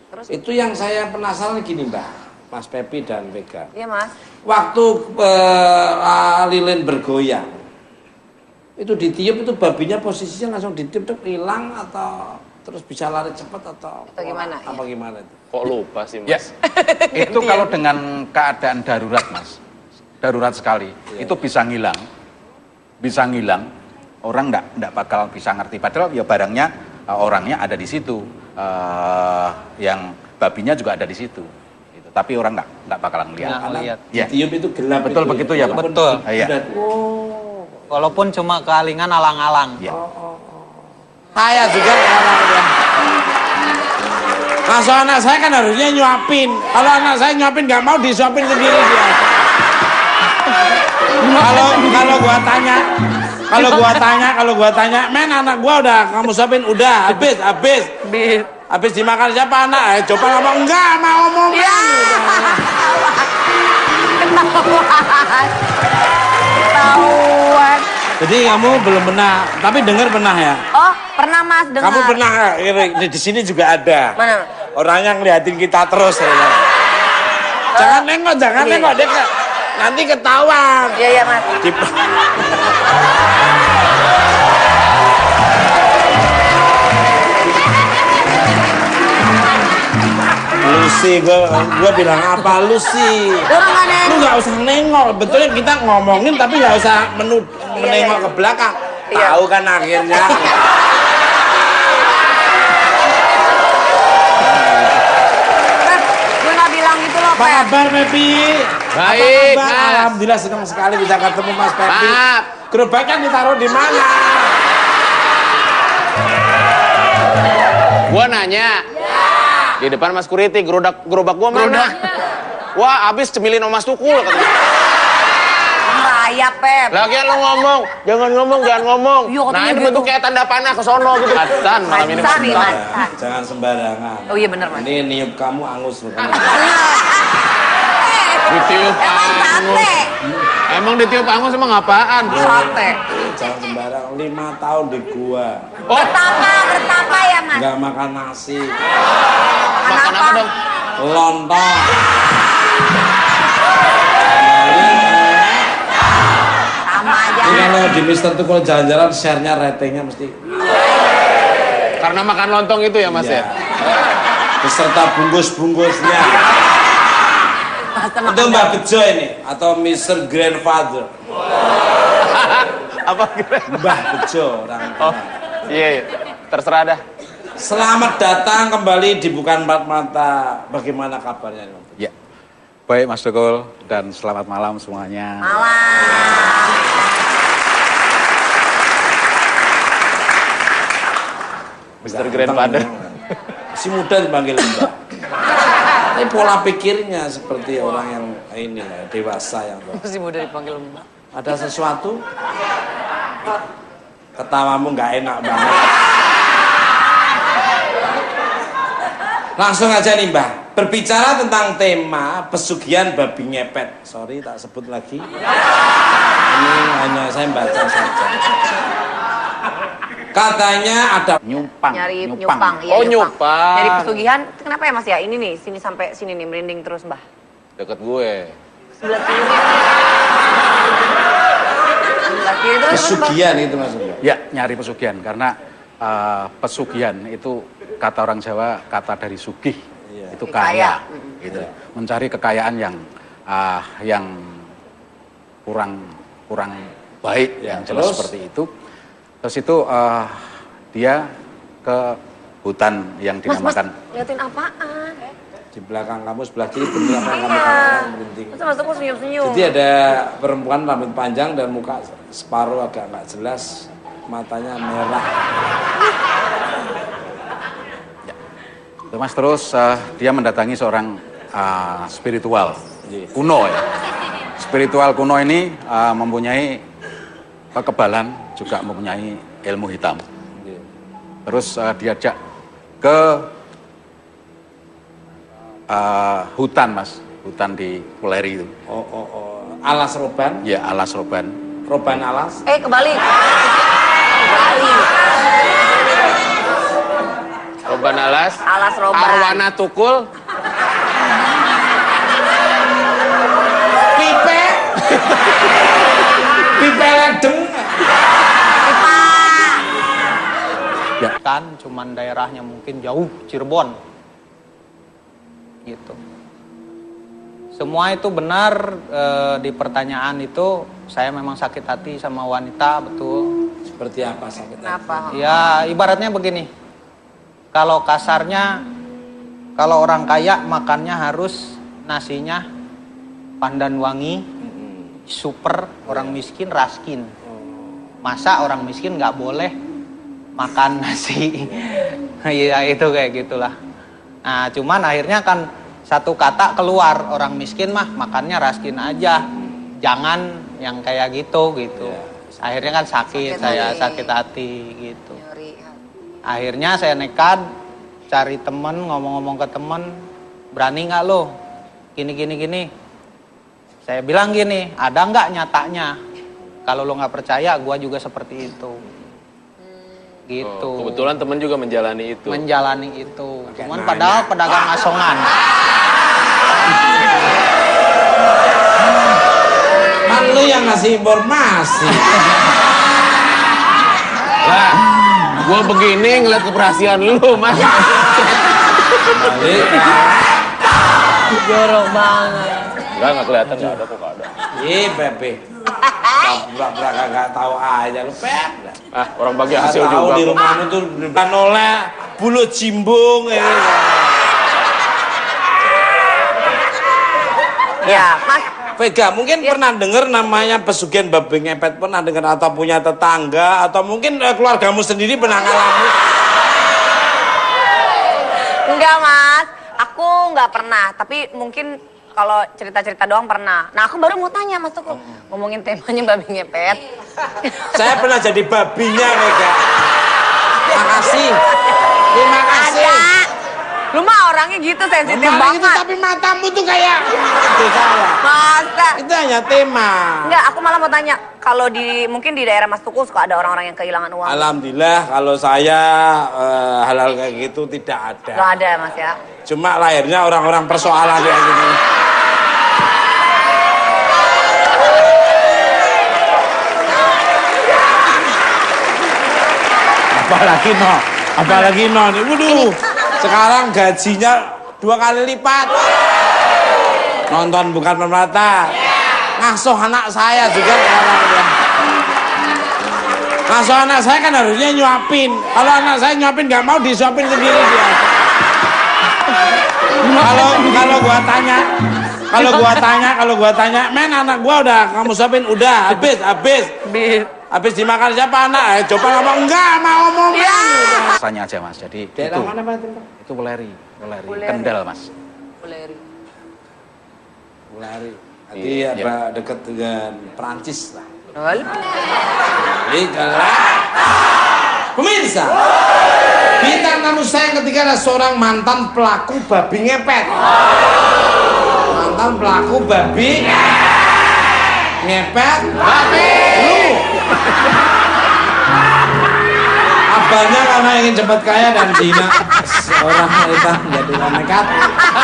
Terus? Itu yang saya penasaran gini Mbak, Mas Pepi dan Vega. Iya, Mas. Waktu lilin bergoyang, itu ditiup itu babinya posisinya langsung ditiup tuh hilang atau terus bisa lari cepat atau gimana, apa gimana itu? Kok lupa sih, Mas? Ya. Itu kalau dengan keadaan darurat Mas. Darurat sekali. Itu bisa ngilang. Bisa ngilang orang nggak bakal bisa ngerti. Padahal ya barangnya orangnya ada di situ, yang babinya juga ada di situ. Gitu. Tapi orang nggak bakalan lihat. Ya. Tiup itu gelap. Betul itu, begitu ya Pak. Betul. Iya. Walaupun cuma kealingan alang-alang. Ya. Saya juga orangnya. Masuk anak saya kan harusnya nyuapin. Kalau anak saya nyuapin nggak mau disuapin sendiri dia. Kalau gua tanya, men anak gua udah kamu suapin udah habis dimakan siapa anak? Coba ngomong enggak mau ngomong. Ya. Ketahuan. Jadi kamu belum pernah, tapi dengar pernah ya? Oh, pernah Mas dengar. Kamu pernah di sini juga ada. Mana? Orang yang ngeliatin kita terus ya. Jangan nengok dia nanti ketahuan. Iya Mas. Lucy, gue bilang apa Lucy? Lu nggak usah nengok. Betulnya kita ngomongin tapi nggak usah menengok ke belakang. Tahu kan akhirnya. Gue nggak bilang gitu loh, Apa kabar, Pepi? Baik, Mas. Mas. Alhamdulillah senang sekali bisa ketemu Mas Pepi. Maaf. Gerobaknya ditaruh di mana? Gua nanya. Di depan Mas Security, gerobak gua mana? Wah, abis cemilin Mas Tukul katanya. Raya, Pep. Lagian lo ngomong, jangan ngomong. Nah, ini bentuk kayak tanda panah ke sono gitu. Macan malam ini. Macan. Jangan sembarangan. Oh iya bener Mas. Ini niup kamu angus loh. Ditiup angus. Emang ditiup angus emang apaan? Sate. Jangan sembarangan. 5 tahun di gua. Oh, Bertapa ya Mas. Nggak makan nasi. makan apa dong? Lontong. Sama aja. Ini kalau di Mister tuh kalau jalan-jalan share-nya ratingnya mesti. Karena makan lontong itu ya Mas ya? Beserta bungkus-bungkusnya. Itu Mbak Bejo ini atau Mr. Grandfather. Apa Mbah Bejo orang. Iya, terserah dah. Selamat datang kembali di Bukan Empat Mata. Bagaimana kabarnya? Ya, baik Mas Tukul dan selamat malam semuanya. Mr. Grandfather. Si muda dipanggil Mbak. Ini pola pikirnya seperti orang yang ini lah, dewasa yang Masih muda dipanggil Mbak. ada sesuatu. Ketawamu nggak enak banget. Langsung aja nih Mbah, berbicara tentang tema pesugihan babi ngepet. Sorry tak sebut lagi. Ini hanya saya baca saja. Katanya ada Nyumpang. Nyari nyupang. Iya, Oh, nyupang. Nyari pesugihan. Kenapa ya Mas ya? Ini nih, sini sampai sini nih merinding terus, Mbah. Deket gue. Sebelah kiri. Sebelah kiri terus. pesugihan itu maksudnya. Ya, nyari pesugihan karena pesugihan itu kata orang Jawa kata dari sugih, itu kaya, gitu. Mencari kekayaan yang kurang baik, yang jelas terus? seperti itu. Terus itu dia ke hutan yang dinamakan. Mas, liatin apaan? Di belakang kamu sebelah kiri bener apa yang kamu katakan merinding. Mas kok senyum-senyum? Jadi ada perempuan rambut panjang dan muka separuh agak nggak jelas, matanya merah. Itu Mas, terus dia mendatangi seorang spiritual kuno ya. Spiritual kuno ini mempunyai kekebalan, juga mempunyai ilmu hitam. Terus diajak ke hutan Mas, hutan di Puleri itu. Alas Roban? Ya, Alas Roban. Roban Alas? Kebalik. Kebalik. Roban Alas. Alas Roban. Arwana Tukul. Pipe. Pipe ledeng. Ya. Kan cuman daerahnya mungkin jauh, Cirebon. Gitu. Semua itu benar, di pertanyaan itu saya memang sakit hati sama wanita, betul. Seperti apa sakit hati? Kenapa? Ya ibaratnya begini, kalau kasarnya, kalau orang kaya makannya harus nasinya pandan wangi, super, orang miskin raskin. Masa orang miskin nggak boleh makan nasi? Iya itu kayak gitulah. Nah cuman akhirnya kan satu kata keluar, orang miskin mah makannya raskin aja, jangan yang kayak gitu. Akhirnya kan sakit sakit hati gitu. Akhirnya saya nekat cari temen, ngomong-ngomong ke temen, berani nggak lo gini. Saya bilang gini, ada nggak nyatanya? Kalau lo nggak percaya, gua juga seperti itu. Gitu. Oh, kebetulan temen juga menjalani itu. Menjalani itu. Cuman padahal pedagang asongan. Kan lu yang ngasih informasi. Lah, gua begini ngeliat keberhasilan lu, Mas. Balik. Jorok banget. Enggak kelihatan, enggak ada kok, enggak ada. Ih, Pepe. Pura-pura kagak tahu aja lu, Pep. Ah, orang bagi hasil tahu juga. di rumah lu tuh oleh bulu cimbung ya. Ya, Mas. Vega, mungkin pernah dengar namanya pesugihan babi ngepet, pernah dengar atau punya tetangga atau mungkin keluargamu sendiri pernah ngalamin? Enggak, Mas. Aku nggak pernah, tapi mungkin kalau cerita-cerita doang pernah. Nah, aku baru mau tanya, Mas Tuku. Ngomongin temanya babi ngepet. Saya pernah jadi babinya, Vega. Makasih. Terima kasih. Ada. Lu mah orangnya gitu, sensitif banget. Gitu, tapi matamu tuh kayak itu salah. Masa? Itu hanya tema. Enggak, aku malah mau tanya. Kalau mungkin di daerah Mas Tuku suka ada orang-orang yang kehilangan uang. Alhamdulillah kalau saya hal-hal kayak gitu tidak ada. Nggak ada, Mas ya? Cuma lahirnya orang-orang persoalan kayak gini. Apalagi no nih, waduh, sekarang gajinya 2 kali lipat. Nonton bukan pemerintah, ngasuh anak saya juga sekarang ya. Ngasuh anak saya kan harusnya nyuapin. Kalau anak saya nyuapin nggak mau, disuapin sendiri dia. Kalau gua tanya, men anak gua udah kamu suapin, udah habis dimakan siapa anak? Coba ngomong enggak mau ngomongin. Rasanya aja Mas, jadi Daerah itu. mana Pak? Itu Weleri, Kendal Mas. Buleri. Lari. Nanti apa dekat dengan Perancis lah. Pemirsa, bintang tamu saya ketika adalah seorang mantan pelaku babi ngepet. Mantan pelaku babi ngepet. Lu. Abahnya karena ingin cepat kaya dan zina, seorang wanita menjadi nekat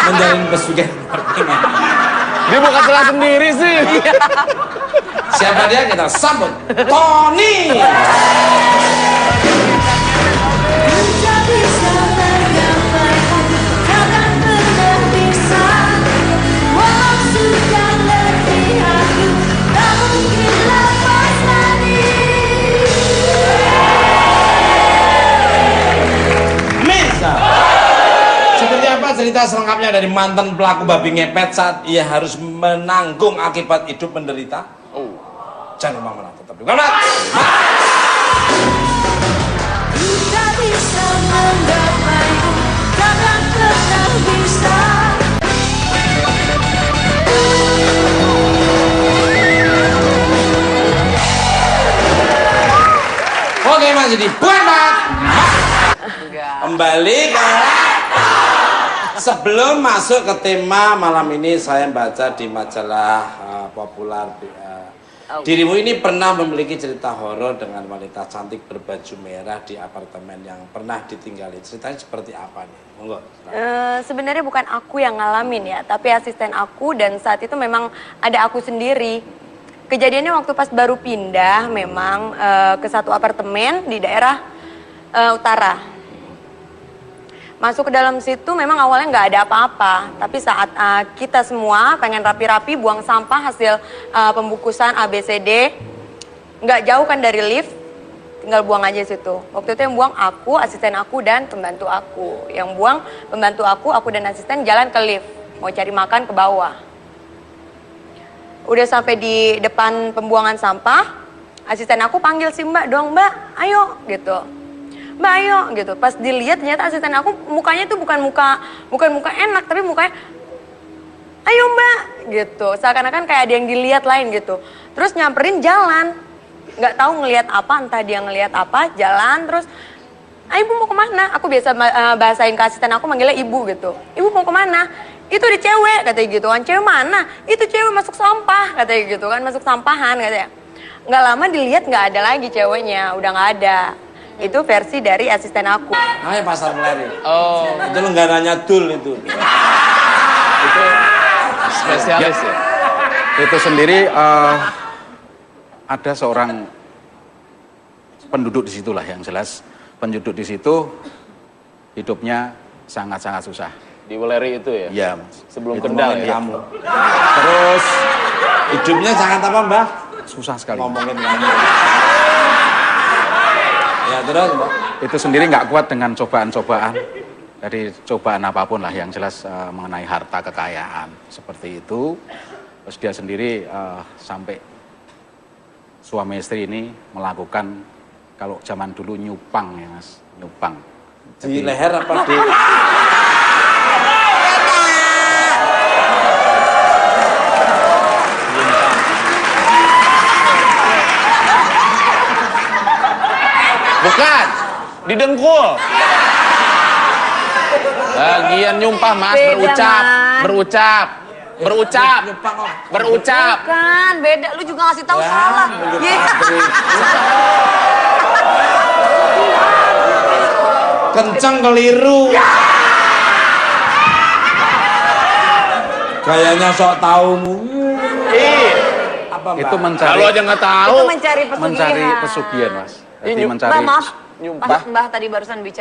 menjalin pesugihan babi ngepet. Dia bukan salah sendiri sih. Siapa dia? Kita sambut Tony. Tak bisa menggapai, takkan pernah bisa. Walau sudah letih aku, tak mungkin lepas lagi. Mesa. Seperti apa cerita selengkapnya dari mantan pelaku babi ngepet saat ia harus menanggung akibat hidup menderita? Oh, jangan lupa tetap di kamar. Tak bisa menggapai, takkan pernah bisa. Oke Mas Yudi, bukan Pak. Kembali ke sebelum masuk ke tema malam ini, saya baca di majalah populer. Dirimu ini pernah memiliki cerita horor dengan wanita cantik berbaju merah di apartemen yang pernah ditinggali. Ceritanya seperti apa nih? Monggo. Sebenarnya bukan aku yang ngalamin ya, tapi asisten aku, dan saat itu memang ada aku sendiri. Kejadiannya waktu pas baru pindah memang ke satu apartemen di daerah utara. Masuk ke dalam situ memang awalnya nggak ada apa-apa, tapi saat kita semua pengen rapi-rapi buang sampah hasil pembungkusan ABCD, nggak jauh kan dari lift, tinggal buang aja situ. Waktu itu yang buang aku, asisten aku, dan pembantu aku. Yang buang pembantu aku dan asisten jalan ke lift. Mau cari makan ke bawah. Udah sampai di depan pembuangan sampah, asisten aku panggil si Mbak dong, Mbak, ayo gitu. Mbak ayo gitu. Pas dilihat ternyata asisten aku mukanya tuh bukan muka enak, tapi mukanya ayo Mbak gitu. Seakan-akan kayak ada yang dilihat lain gitu. Terus nyamperin jalan. Nggak tahu ngelihat apa, entah dia ngelihat apa, jalan terus, ibu mau kemana? Aku biasa bahasain ke asisten aku manggilnya ibu gitu. Ibu mau kemana? Itu ada cewek katanya gitu kan. Cewek mana? Itu cewek masuk sampah katanya gitu kan, masuk sampahan katanya. Nggak lama dilihat nggak ada lagi ceweknya, udah nggak ada. Itu versi dari asisten aku. Nah, ya pasar Meleri. Oh, Itu lenggananya Dul itu. itu spesialis ya. Itu sendiri ada seorang penduduk di situlah yang jelas. Penduduk di situ hidupnya sangat-sangat susah. Di Weleri itu ya? Iya, Mas. Sebelum Itu Kendal ngomongin ya? kamu. Terus Hidupnya sangat apa, Mbah? susah sekali. Ngomongin kamu. Ya terus, Mbak. Itu sendiri nggak kuat dengan cobaan-cobaan. Dari cobaan apapun lah yang jelas mengenai harta kekayaan. Seperti itu. Terus dia sendiri sampai suami istri ini melakukan kalau zaman dulu nyupang ya Mas, nyupang. Di leher apa di... Bukan, di dengkul. Bagian nyumpah Mas, Beda, berucap, Mas. berucap, berucap, Nyupang kok. berucap. Bukan, beda. Lu juga ngasih tahu salah. Iya. Kenceng keliru. Gayanya sok taumu. Iya. Apa, Mbak? Itu mencari Kalau aja nggak tahu. Itu mencari pesugihan. mencari pesugihan Mas. Jadi Ini mencari Mbak, maaf. Nyumpah. Pas Mbah tadi barusan bicara